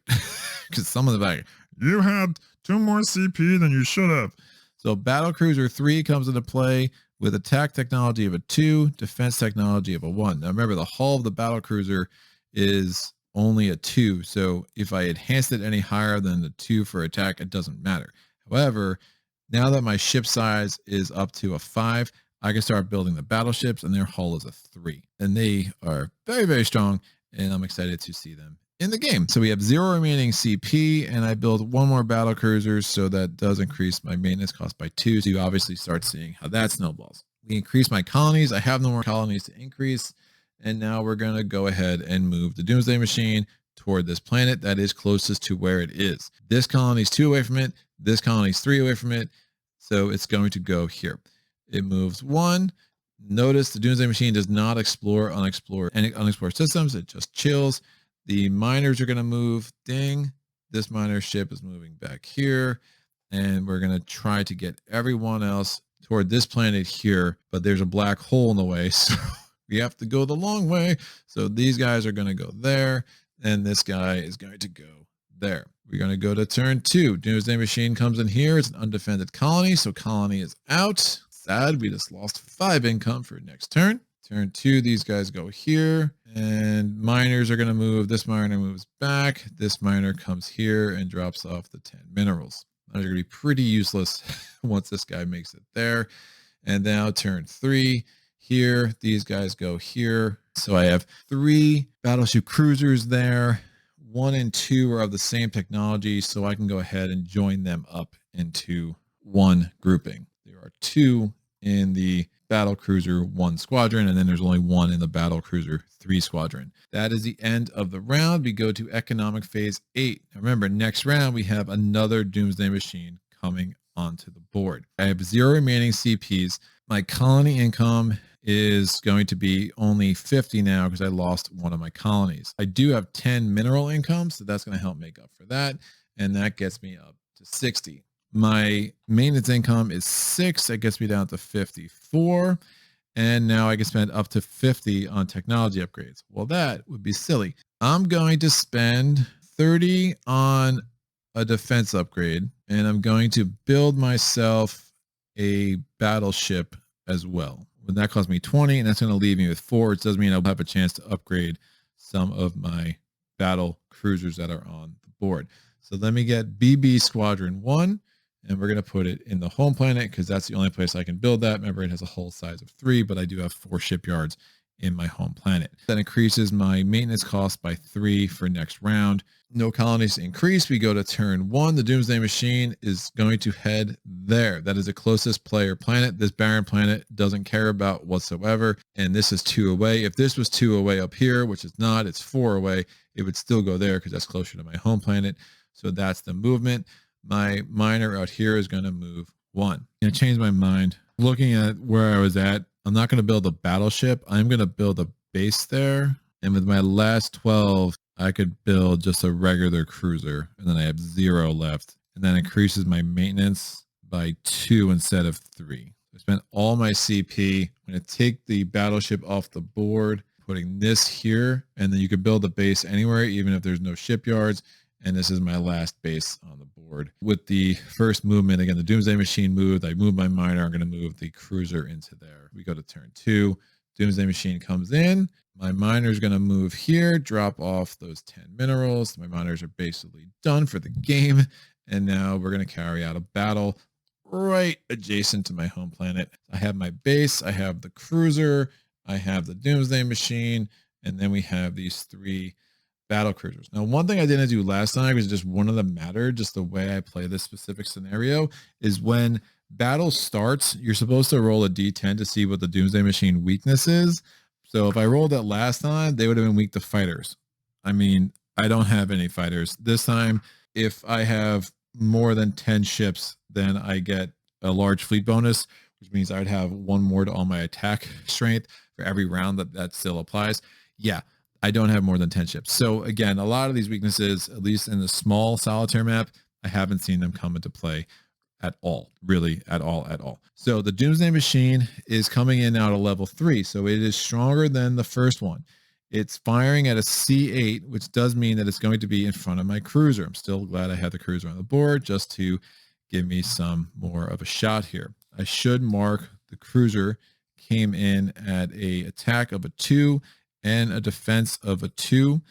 Because some of the back, you had 2 more CP than you should have. So battle cruiser 3 comes into play with attack technology of a 2, defense technology of a 1. Now remember, the hull of the battle cruiser is only a 2. So if I enhanced it any higher than the 2 for attack, it doesn't matter. However, now that my ship size is up to a 5, I can start building the battleships, and their hull is a 3. And they are very, very strong, and I'm excited to see them in the game. So we have 0 remaining CP, and I build 1 more battle cruisers, so that does increase my maintenance cost by 2. So you obviously start seeing how that snowballs. We increase my colonies. I have no more colonies to increase. And now we're going to go ahead and move the Doomsday Machine toward this planet that is closest to where it is. This colony is 2 away from it. This colony is 3 away from it. So it's going to go here. It moves 1. Notice the Doomsday Machine does not explore any unexplored systems. It just chills. The miners are going to move. Ding. This miner ship is moving back here. And we're going to try to get everyone else toward this planet here. But there's a black hole in the way. So we have to go the long way. So these guys are going to go there. And this guy is going to go there. We're going to go to turn 2. Doomsday Machine comes in here. It's an undefended colony. So colony is out. Sad. We just lost 5 income for next turn. Turn 2, these guys go here. And miners are going to move. This miner moves back. This miner comes here and drops off the 10 minerals. Those are going to be pretty useless once this guy makes it there. And now turn 3. Here, these guys go here. So I have 3 battleship cruisers there. 1 and 2 are of the same technology, so I can go ahead and join them up into one grouping. There are 2 in the battle cruiser 1 squadron, and then there's only 1 in the battle cruiser 3 squadron. That is the end of the round. We go to economic phase 8. Now remember, next round we have another Doomsday Machine coming onto the board. I have 0 remaining CPs. My colony income is going to be only 50 now because I lost one of my colonies. I do have 10 mineral income, so that's going to help make up for that. And that gets me up to 60. My maintenance income is 6. That gets me down to 54. And now I can spend up to 50 on technology upgrades. Well, that would be silly. I'm going to spend 30 on a defense upgrade, and I'm going to build myself a battleship as well. But that cost me 20, and that's going to leave me with 4, which does mean I'll have a chance to upgrade some of my battle cruisers that are on the board. So let me get BB Squadron 1. And we're going to put it in the home planet because that's the only place I can build that. Remember, it has a hull size of 3, but I do have 4 shipyards in my home planet. That increases my maintenance cost by 3 for next round. No colonies to increase. We go to turn 1. The Doomsday Machine is going to head there. That is the closest player planet. This barren planet doesn't care about whatsoever. And this is 2 away. If this was 2 away up here, which is not, it's 4 away, it would still go there because that's closer to my home planet. So that's the movement. My miner out here is going to move 1. I changed my mind. Looking at where I was at, I'm not going to build a battleship. I'm going to build a base there. And with my last 12, I could build just a regular cruiser. And then I have 0 left. And that increases my maintenance by 2 instead of 3. I spent all my CP. I'm going to take the battleship off the board, putting this here. And then you could build a base anywhere, even if there's no shipyards. And this is my last base on the board. With the first movement, again, the Doomsday Machine moved. I moved my miner. I'm going to move the cruiser into there. We go to turn 2. Doomsday Machine comes in. My miner is going to move here, drop off those 10 minerals. My miners are basically done for the game. And now we're going to carry out a battle right adjacent to my home planet. I have my base. I have the cruiser. I have the Doomsday Machine. And then we have these 3 battle cruisers. Now, one thing I didn't do last time was just one of them mattered. Just the way I play this specific scenario is when battle starts, you're supposed to roll a D10 to see what the Doomsday Machine weakness is. So if I rolled that last time, they would have been weak to fighters. I mean, I don't have any fighters. This time, if I have more than 10 ships, then I get a large fleet bonus, which means I'd have 1 more to all my attack strength for every round that still applies. Yeah. I don't have more than 10 ships. So again, a lot of these weaknesses, at least in the small solitaire map, I haven't seen them come into play at all, really at all. So the Doomsday Machine is coming in now to level 3. So it is stronger than the first one. It's firing at a C8, which does mean that it's going to be in front of my cruiser. I'm still glad I have the cruiser on the board just to give me some more of a shot here. I should mark the cruiser came in at a attack of a 2 and a defense of a 2,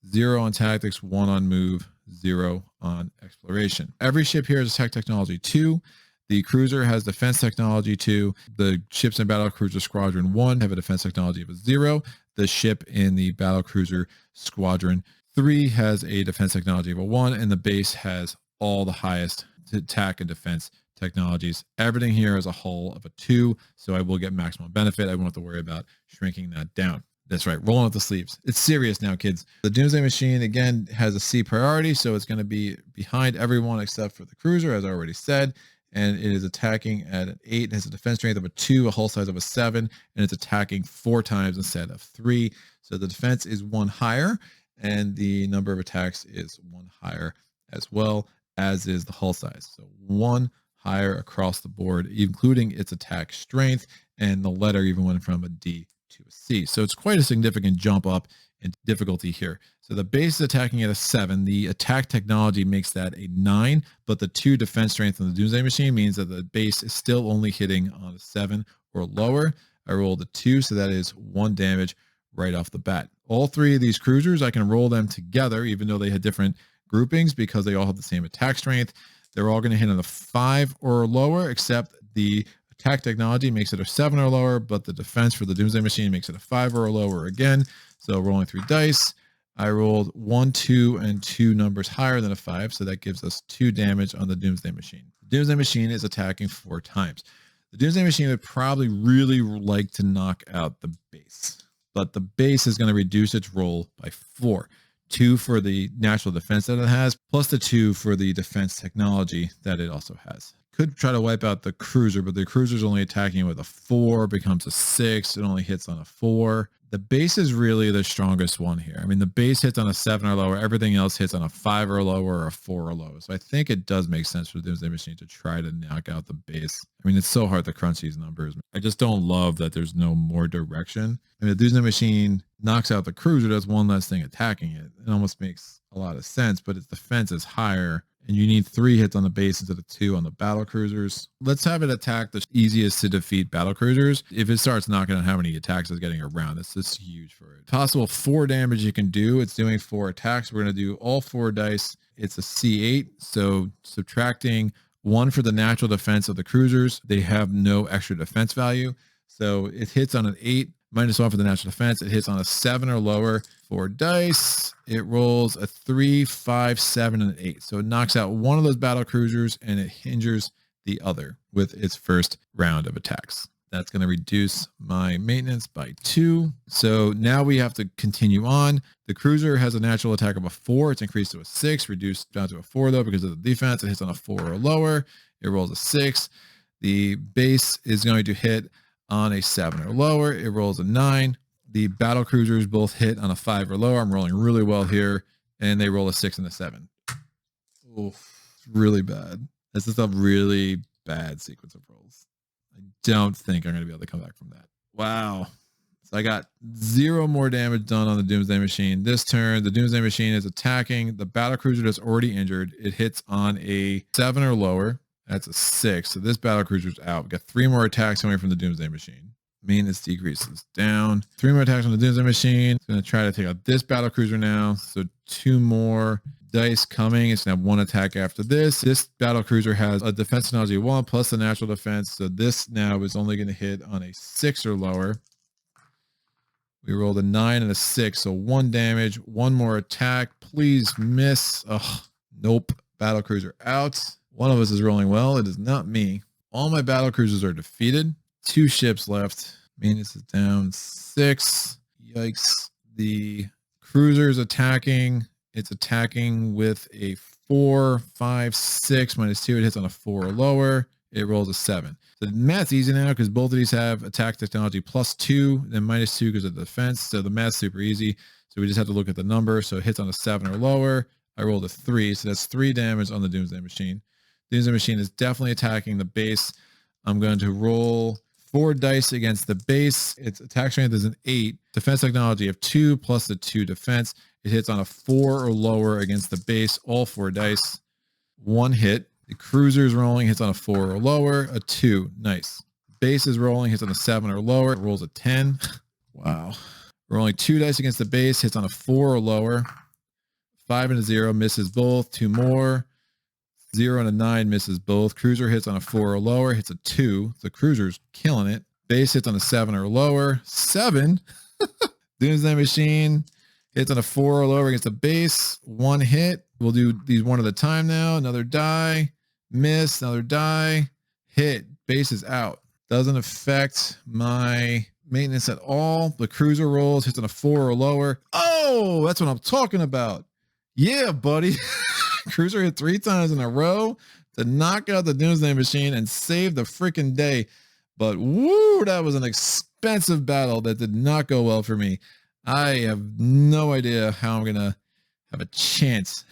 0 on tactics, 1 on move, 0 on exploration. Every ship here has attack technology 2. The cruiser has defense technology 2. The ships in battle cruiser squadron 1 have a defense technology of a 0. The ship in the battle cruiser squadron 3 has a defense technology of a 1, and the base has all the highest attack and defense technologies. Everything here is a hull of a 2, so I will get maximum benefit. I won't have to worry about shrinking that down. That's right, rolling up the sleeves. It's serious now, kids. The Doomsday Machine, again, has a C priority, so it's going to be behind everyone except for the cruiser, as I already said. And it is attacking at an 8. It has a defense strength of a 2, a hull size of a 7, and it's attacking 4 times instead of 3. So the defense is 1 higher, and the number of attacks is 1 higher as well, as is the hull size. So 1 higher across the board, including its attack strength, and the letter even went from a D to a C. So it's quite a significant jump up in difficulty here. So the base is attacking at a 7. The attack technology makes that a 9, but the 2 defense strength on the Doomsday Machine means that the base is still only hitting on a 7 or lower. I rolled a 2, so that is 1 damage right off the bat. All 3 of these cruisers, I can roll them together, even though they had different groupings, because they all have the same attack strength. They're all going to hit on a 5 or lower, except the attack technology makes it a 7 or lower, but the defense for the Doomsday Machine makes it a 5 or lower again. So rolling 3 dice, I rolled 1, 2, and 2 numbers higher than a 5, so that gives us 2 damage on the Doomsday Machine. The Doomsday Machine is attacking 4 times. The Doomsday Machine would probably really like to knock out the base, but the base is going to reduce its roll by 4. 2 for the natural defense that it has, plus the 2 for the defense technology that it also has. could try to wipe out the cruiser, but the cruiser's only attacking with a 4, becomes a 6. It only hits on a 4. The base is really the strongest one here. I mean, the base hits on a 7 or lower. Everything else hits on a 5 or lower or a 4 or lower. So I think it does make sense for the Doomsday Machine to try to knock out the base. I mean, it's so hard to crunch these numbers. I just don't love that there's no more direction. I mean, the Doomsday Machine knocks out the cruiser. That's one less thing attacking it. It almost makes a lot of sense, but its defense is higher. And you need 3 hits on the base instead of 2 on the battle cruisers. Let's have it attack the easiest to defeat battle cruisers. If it starts knocking out how many attacks it's getting around, that's just huge for it. Possible 4 damage you can do. It's doing 4 attacks. We're going to do all 4 dice. It's a C8. So subtracting 1 for the natural defense of the cruisers. They have no extra defense value. So it hits on an 8. -1 for the natural defense. It hits on a 7 or lower. 4 dice. It rolls a 3, 5, 7, and an 8. So it knocks out one of those battle cruisers and it injures the other with its first round of attacks. That's going to reduce my maintenance by 2. So now we have to continue on. The cruiser has a natural attack of a 4. It's increased to a 6, reduced down to a 4 though because of the defense. It hits on a 4 or lower. It rolls a 6. The base is going to hit on a 7 or lower. It rolls a 9. The battle cruisers both hit on a 5 or lower. I'm rolling really well here, and they roll a 6 and a 7. Oof, really bad. This is a really bad sequence of rolls. I don't think I'm going to be able to come back from that. Wow. So I got 0 more damage done on the Doomsday Machine. This turn, the Doomsday Machine is attacking the battle cruiser that's already injured. It hits on a 7 or lower. That's a 6. So this battle cruiser's out. We got 3 more attacks coming from the Doomsday Machine. Maintenance decreases down. 3 more attacks on the Doomsday Machine. It's going to try to take out this battle cruiser now. So 2 more dice coming. It's going to have 1 attack after this. This battle cruiser has a defense technology of 1 plus the natural defense. So this now is only going to hit on a 6 or lower. We rolled a 9 and a 6. So 1 damage. 1 more attack. Please miss. Oh, nope. Battle cruiser out. One of us is rolling well. It is not me. All my battle cruisers are defeated. 2 ships left. Maintenance is down 6. Yikes. The cruiser is attacking. It's attacking with a 4, 5, 6 -2. It hits on a 4 or lower. It rolls a 7. So the math's easy now because both of these have attack technology +2, then -2 because of the defense. So the math's super easy. So we just have to look at the number. So it hits on a 7 or lower. I rolled a 3. So that's 3 damage on the Doomsday Machine. Doomsday Machine is definitely attacking the base. I'm going to roll 4 dice against the base. Its attack strength is an 8. Defense technology of 2 plus the 2 defense. It hits on a 4 or lower against the base. All 4 dice. 1 hit. The cruiser is rolling. Hits on a 4 or lower. A 2. Nice. Base is rolling. Hits on a 7 or lower. It rolls a 10. Wow. Rolling 2 dice against the base. Hits on a 4 or lower. 5 and a 0. Misses both. 2 more. 0 and a 9 misses both. Cruiser hits on a 4 or lower, hits a 2. The cruiser's killing it. Base hits on a 7 or lower. 7. Doomsday Machine hits on a 4 or lower against the base. 1 hit. We'll do these one at a time now. Another die. Miss. Another die. Hit. Base is out. Doesn't affect my maintenance at all. The cruiser rolls. Hits on a 4 or lower. Oh, that's what I'm talking about. Yeah, buddy. Cruiser hit 3 times in a row to knock out the Doomsday Machine and save the freaking day. But woo, that was an expensive battle that did not go well for me. I have no idea how I'm going to have a chance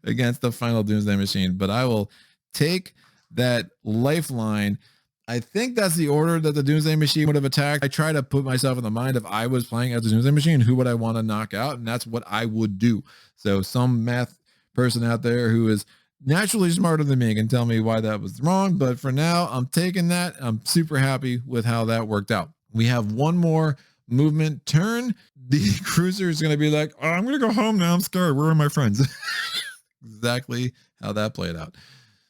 against the final Doomsday Machine, but I will take that lifeline. I think that's the order that the Doomsday Machine would have attacked. I try to put myself in the mind if I was playing as the Doomsday Machine, who would I want to knock out? And that's what I would do. So some math person out there who is naturally smarter than me can tell me why that was wrong. But for now, I'm taking that. I'm super happy with how that worked out. We have 1 more movement turn. The cruiser is going to be like, oh, I'm going to go home now. I'm scared. Where are my friends? Exactly how that played out.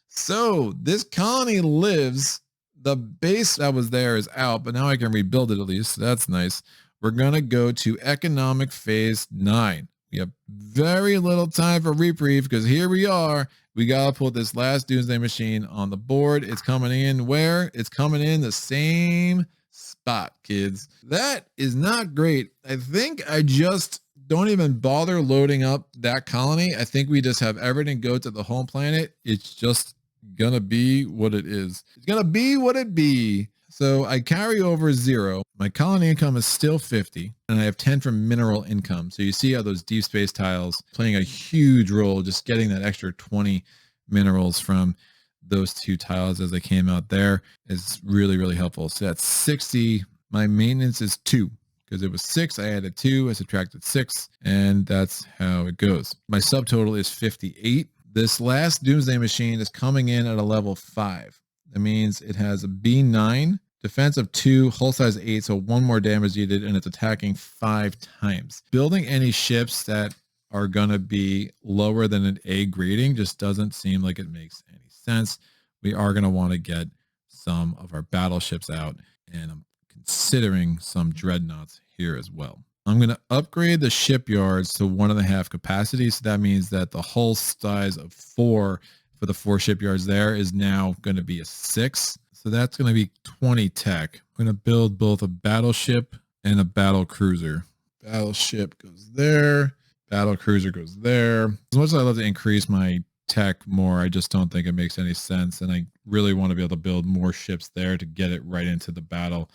So this colony lives. The base that was there is out, but now I can rebuild it at least. So that's nice. We're going to go to economic phase 9. We have very little time for reprieve because here we are. We got to put this last Doomsday Machine on the board. It's coming in where? It's coming in the same spot, kids. That is not great. I think I just don't even bother loading up that colony. I think we just have everything go to the home planet. It's just gonna be what it is. It's gonna be what it be. So I carry over 0. My colony income is still 50, and I have 10 from mineral income. So you see how those deep space tiles playing a huge role, just getting that extra 20 minerals from those 2 tiles as they came out there is really, really helpful. So that's 60. My maintenance is 2. Because it was 6, I added 2, I subtracted 6, and that's how it goes. My subtotal is 58. This last Doomsday Machine is coming in at a level 5. That means it has a B9, defense of 2, hull size 8, so 1 more damage needed, and it's attacking 5 times. Building any ships that are going to be lower than an A grading just doesn't seem like it makes any sense. We are going to want to get some of our battleships out, and I'm considering some dreadnoughts here as well. I'm going to upgrade the shipyards to 1.5 capacity. So that means that the hull size of 4 for the 4 shipyards there is now going to be a 6. So that's going to be 20 tech. I'm going to build both a battleship and a battle cruiser. Battleship goes there. Battle cruiser goes there. As much as I love to increase my tech more, I just don't think it makes any sense. And I really want to be able to build more ships there to get it right into the battle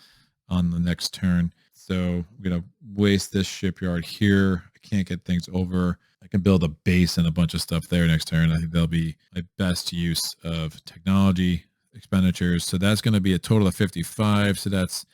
on the next turn. So I'm going to waste this shipyard here. I can't get things over. I can build a base and a bunch of stuff there next turn. I think that'll be my best use of technology expenditures. So that's going to be a total of 55. So that's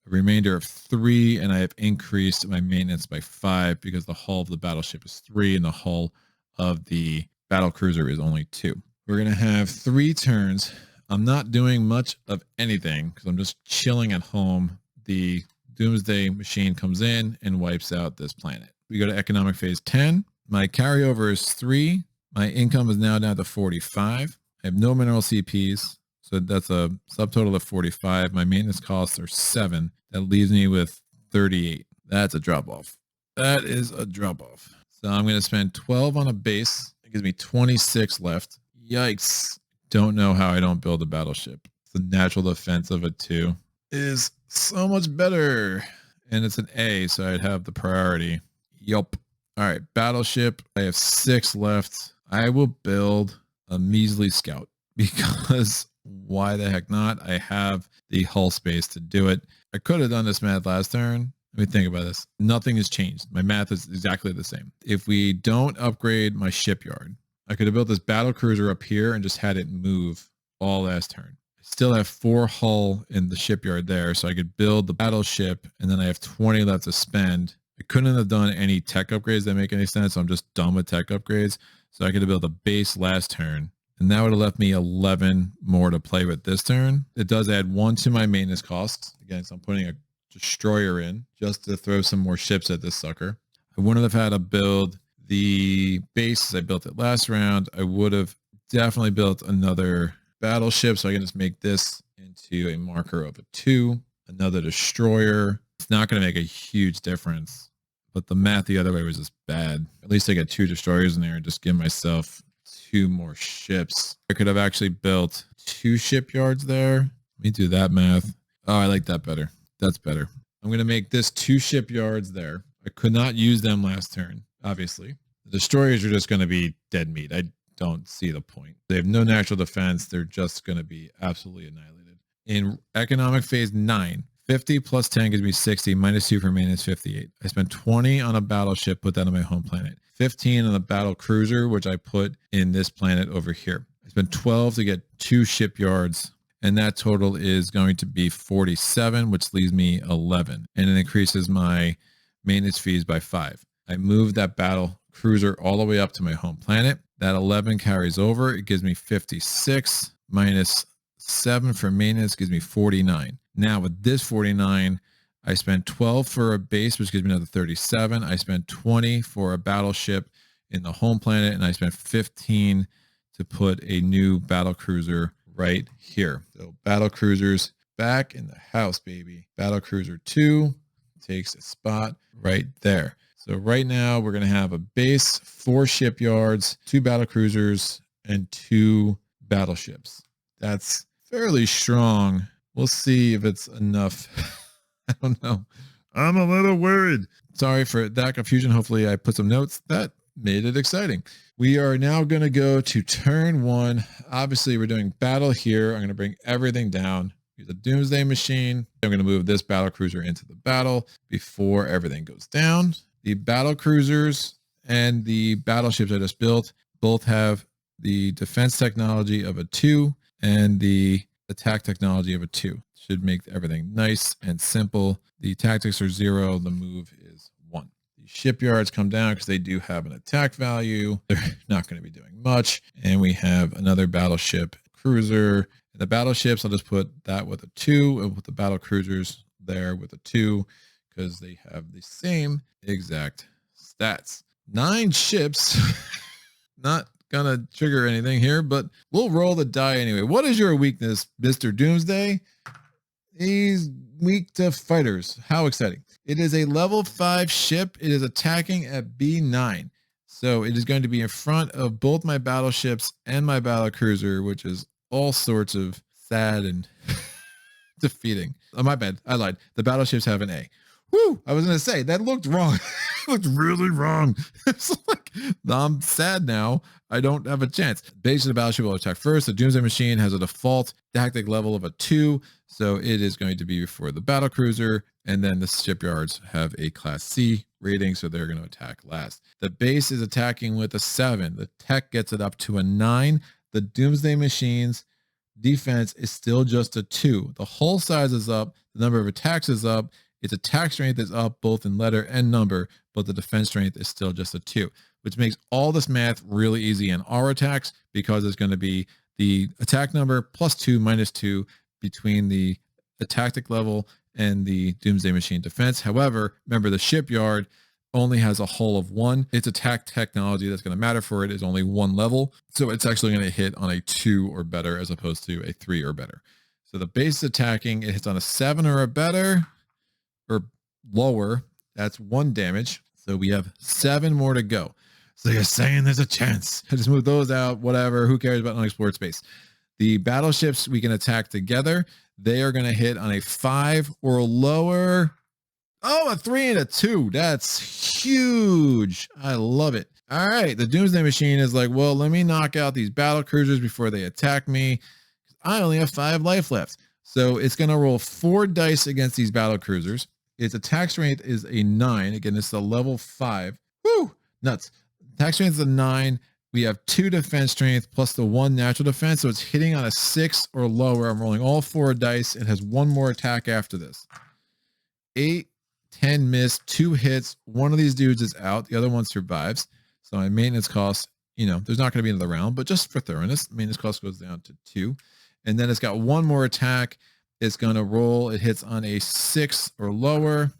a remainder of 3. And I have increased my maintenance by 5 because the hull of the battleship is 3 and the hull of the battle cruiser is only 2. We're going to have 3 turns. I'm not doing much of anything because I'm just chilling at home. The Doomsday Machine comes in and wipes out this planet. We go to economic phase 10. My carryover is 3. My income is now down to 45. I have no mineral CPs, so that's a subtotal of 45. My maintenance costs are 7. That leaves me with 38. That's a drop off. That is a drop off. So I'm going to spend 12 on a base. It gives me 26 left. Yikes. Don't know how I don't build a battleship. The natural defense of a 2 is so much better. And it's an A, so I'd have the priority. Yup. All right, battleship. I have 6 left. I will build a measly scout because why the heck not? I have the hull space to do it. I could have done this math last turn. Let me think about this. Nothing has changed. My math is exactly the same. If we don't upgrade my shipyard, I could have built this battle cruiser up here and just had it move all last turn. I still have 4 hull in the shipyard there, so I could build the battleship, and then I have 20 left to spend. I couldn't have done any tech upgrades that make any sense, so I'm just done with tech upgrades. So I could have built a base last turn, and that would have left me 11 more to play with this turn. It does add 1 to my maintenance costs. Again, so I'm putting a destroyer in just to throw some more ships at this sucker. I wouldn't have had to build the base as I built it last round. I would have definitely built another battleship, so I can just make this into a marker of a 2. Another destroyer. It's not going to make a huge difference, but the math the other way was just bad. At least I got 2 destroyers in there and just give myself 2 more ships. I could have actually built 2 shipyards there. Let me do that math. Oh, I like that better. That's better. I'm going to make this 2 shipyards there. I could not use them last turn, obviously. The destroyers are just going to be dead meat. I don't see the point. They have no natural defense. They're just going to be absolutely annihilated. In economic phase 9, 50 plus 10 gives me 60, minus 2 for maintenance, 58. I spent 20 on a battleship, put that on my home planet. 15 on a battle cruiser, which I put in this planet over here. I spent 12 to get 2 shipyards, and that total is going to be 47, which leaves me 11. And it increases my maintenance fees by 5. I moved that battle cruiser all the way up to my home planet. That 11 carries over. It gives me 56 minus 7 for maintenance gives me 49. Now with this 49, I spent 12 for a base, which gives me another 37. I spent 20 for a battleship in the home planet, and I spent 15 to put a new battle cruiser right here. So battle cruisers back in the house, baby. Battle cruiser 2 takes a spot right there. So right now we're going to have a base, 4 shipyards, 2 battle cruisers, and 2 battleships. That's fairly strong. We'll see if it's enough. I don't know. I'm a little worried. Sorry for that confusion. Hopefully I put some notes. That made it exciting. We are now going to go to turn 1. Obviously, we're doing battle here. I'm going to bring everything down. Use a Doomsday Machine. I'm going to move this battle cruiser into the battle before everything goes down. The battle cruisers and the battleships I just built both have the defense technology of a 2 and the attack technology of a 2. Should make everything nice and simple. The tactics are 0. The move is 1. The shipyards come down because they do have an attack value. They're not going to be doing much. And we have another battleship cruiser. And the battleships, I'll just put that with a 2 and put the battle cruisers there with a 2 because they have the same exact stats. 9 ships. Not gonna trigger anything here, but we'll roll the die anyway. What is your weakness, Mr. Doomsday? He's weak to fighters. How exciting. It is a level 5 ship. It is attacking at B9. So it is going to be in front of both my battleships and my battle cruiser, which is all sorts of sad and defeating. Oh, my bad. I lied. The battleships have an A. Woo! I was going to say, that looked wrong. It looked really wrong. It's like, I'm sad now. I don't have a chance. Base of the battleship will attack first. The Doomsday Machine has a default tactic level of a 2. So it is going to be before the battle cruiser. And then the shipyards have a class C rating. So they're going to attack last. The base is attacking with a 7. The tech gets it up to a 9. The Doomsday Machines defense is still just a 2. The hull size is up. The number of attacks is up. Its attack strength is up both in letter and number, but the defense strength is still just a 2, which makes all this math really easy in our attacks because it's going to be the attack number plus 2 minus 2 between the tactic level and the Doomsday Machine defense. However, remember the shipyard only has a hull of 1. Its attack technology that's going to matter for it is only 1 level. So it's actually going to hit on a 2 or better as opposed to a 3 or better. So the base attacking, it hits on a 7 or a better or lower. That's 1 damage. So we have 7 more to go. So you're saying there's a chance. I just move those out, whatever. Who cares about unexplored space? The battleships we can attack together. They are going to hit on a 5 or lower. Oh, a 3 and a 2. That's huge. I love it. All right. The Doomsday Machine is like, well, let me knock out these battle cruisers before they attack me. I only have 5 life left. So it's going to roll 4 dice against these battle cruisers. Its attack strength is a 9. Again, it's a level 5. Woo! Nuts. Attack strength is a 9. We have 2 defense strength plus the 1 natural defense. So it's hitting on a 6 or lower. I'm rolling all 4 dice. It has 1 more attack after this. 8, 10 miss, 2 hits. One of these dudes is out. The other one survives. So my maintenance cost, there's not going to be another round, but just for thoroughness, maintenance cost goes down to 2. And then it's got 1 more attack. It's going to roll. It hits on a 6 or lower.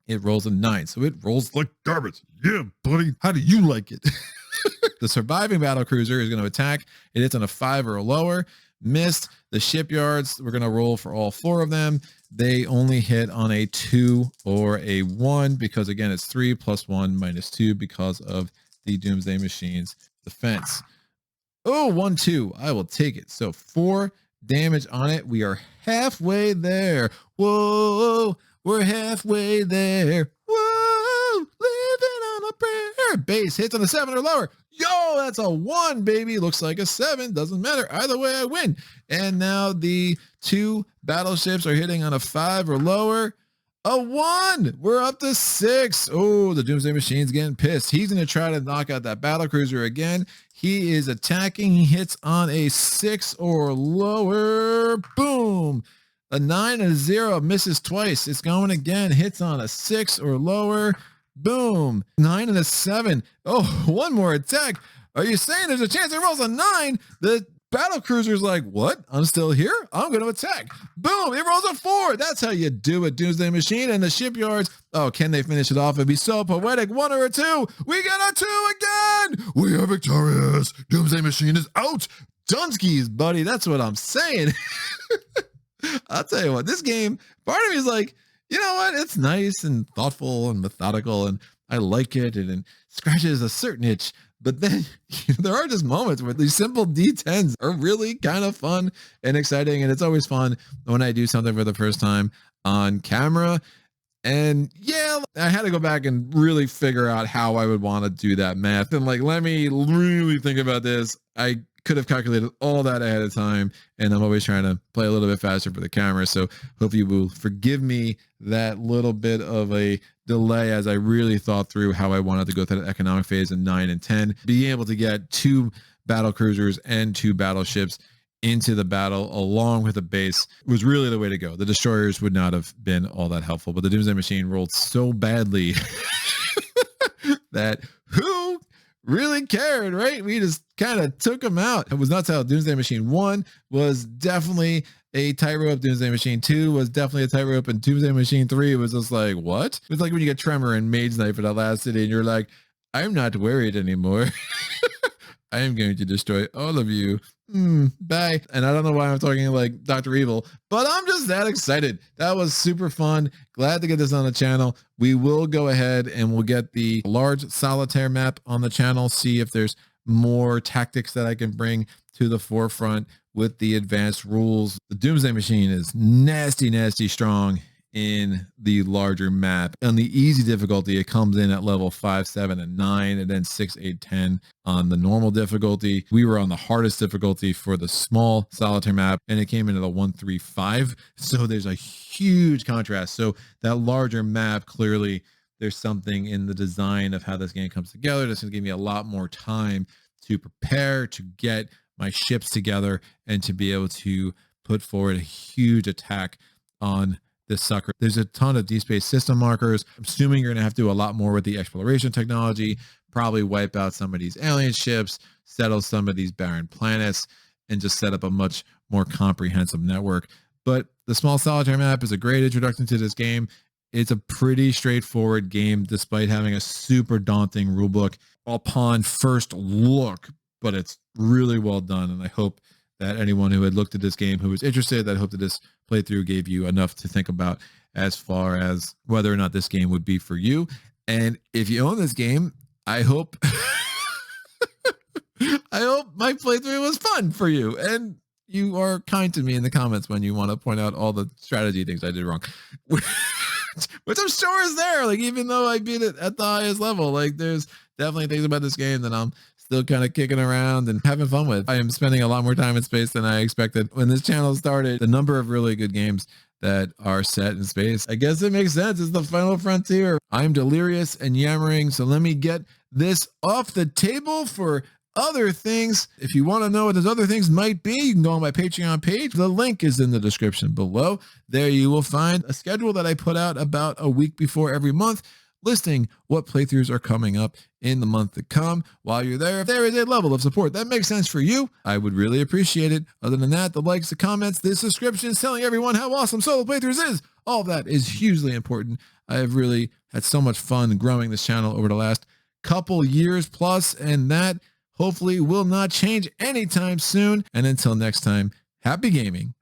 It rolls a 9. So it rolls like garbage. Yeah, buddy. How do you like it? The surviving battle cruiser is going to attack. It hits on a 5 or a lower. Missed. The shipyards, we're going to roll for all 4 of them. They only hit on a 2 or a 1 because, again, it's 3 plus 1 minus 2 because of the Doomsday Machine's defense. Oh, 1, 2. I will take it. So 4 damage on it. We are halfway there. Whoa, we're halfway there. Whoa, living on a prayer. Base hits on a 7 or lower. Yo, that's a 1, baby. Looks like a 7. Doesn't matter. Either way, I win. And now the 2 battleships are hitting on a 5 or lower. A 1. We're up to 6. Oh, the Doomsday Machine's getting pissed. He's going to try to knock out that battle cruiser again. He is attacking. He hits on a 6 or lower. Boom. A 9 and a 0 misses twice. It's going again. Hits on a 6 or lower. Boom. 9 and a 7. Oh, 1 more attack. Are you saying there's a chance it rolls a 9? The battle cruiser's like, what? I'm still here? I'm going to attack. Boom. It rolls a 4. That's how you do it, Doomsday Machine. And the shipyards, oh, can they finish it off? It'd be so poetic. 1 or a 2. We got a 2 again. We are victorious. Doomsday Machine is out. Dunskies, buddy. That's what I'm saying. I'll tell you what, this game, part of me is like, you know what? It's nice and thoughtful and methodical, and I like it, and it scratches a certain itch. But then there are just moments where these simple D10s are really kind of fun and exciting. And it's always fun when I do something for the first time on camera. And yeah, I had to go back and really figure out how I would want to do that math. And like, let me really think about this. I could have calculated all that ahead of time. And I'm always trying to play a little bit faster for the camera. So hope you will forgive me that little bit of a delay as I really thought through how I wanted to go through the economic phase in 9 and 10. Being able to get 2 battle cruisers and 2 battleships into the battle along with a base was really the way to go. The destroyers would not have been all that helpful, but the Doomsday Machine rolled so badly that who really cared, right? We just kind of took them out. It was nuts how Doomsday Machine 1 was definitely a tightrope. Doomsday Machine 2 was definitely a tightrope, and Doomsday Machine 3 was just like, what? It's like when you get Tremor and Maid's Knife in that last city and you're like, I'm not worried anymore. I am going to destroy all of you. Bye. And I don't know why I'm talking like Dr. Evil, but I'm just that excited. That was super fun. Glad to get this on the channel. We will go ahead and we'll get the large solitaire map on the channel, see if there's more tactics that I can bring to the forefront with the advanced rules. The Doomsday Machine is nasty, nasty strong in the larger map. On the easy difficulty, it comes in at level 5, 7, and 9, and then 6, 8, 10 on the normal difficulty. We were on the hardest difficulty for the small solitaire map, and it came in at a 1, 3, 5. So there's a huge contrast. So that larger map, clearly there's something in the design of how this game comes together that's going to give me a lot more time to prepare, to get my ships together, and to be able to put forward a huge attack on this sucker. There's a ton of deep space system markers. I'm assuming you're going to have to do a lot more with the exploration technology, probably wipe out some of these alien ships, settle some of these barren planets, and just set up a much more comprehensive network. But the small solitaire map is a great introduction to this game. It's a pretty straightforward game, despite having a super daunting rulebook upon first look, but it's really well done. And I hope that anyone who had looked at this game who was interested, I hope that this playthrough gave you enough to think about as far as whether or not this game would be for you. And if you own this game, I hope I hope my playthrough was fun for you, and you are kind to me in the comments when you want to point out all the strategy things I did wrong. Which I'm sure is there. Like, even though I beat it at the highest level, like, there's definitely things about this game that I'm still kind of kicking around and having fun with. I am spending a lot more time in space than I expected. When this channel started, the number of really good games that are set in space, I guess it makes sense. It's the final frontier. I'm delirious and yammering, so let me get this off the table for other things. If you want to know what those other things might be, you can go on my Patreon page. The link is in the description below. There you will find a schedule that I put out about a week before every month, listing what playthroughs are coming up in the month to come. While you're there, if there is a level of support that makes sense for you, I would really appreciate it. Other than that, the likes, the comments, the subscriptions, telling everyone how awesome Solo Playthroughs is, all of that is hugely important. I have really had so much fun growing this channel over the last couple years plus, and that hopefully will not change anytime soon. And until next time, happy gaming.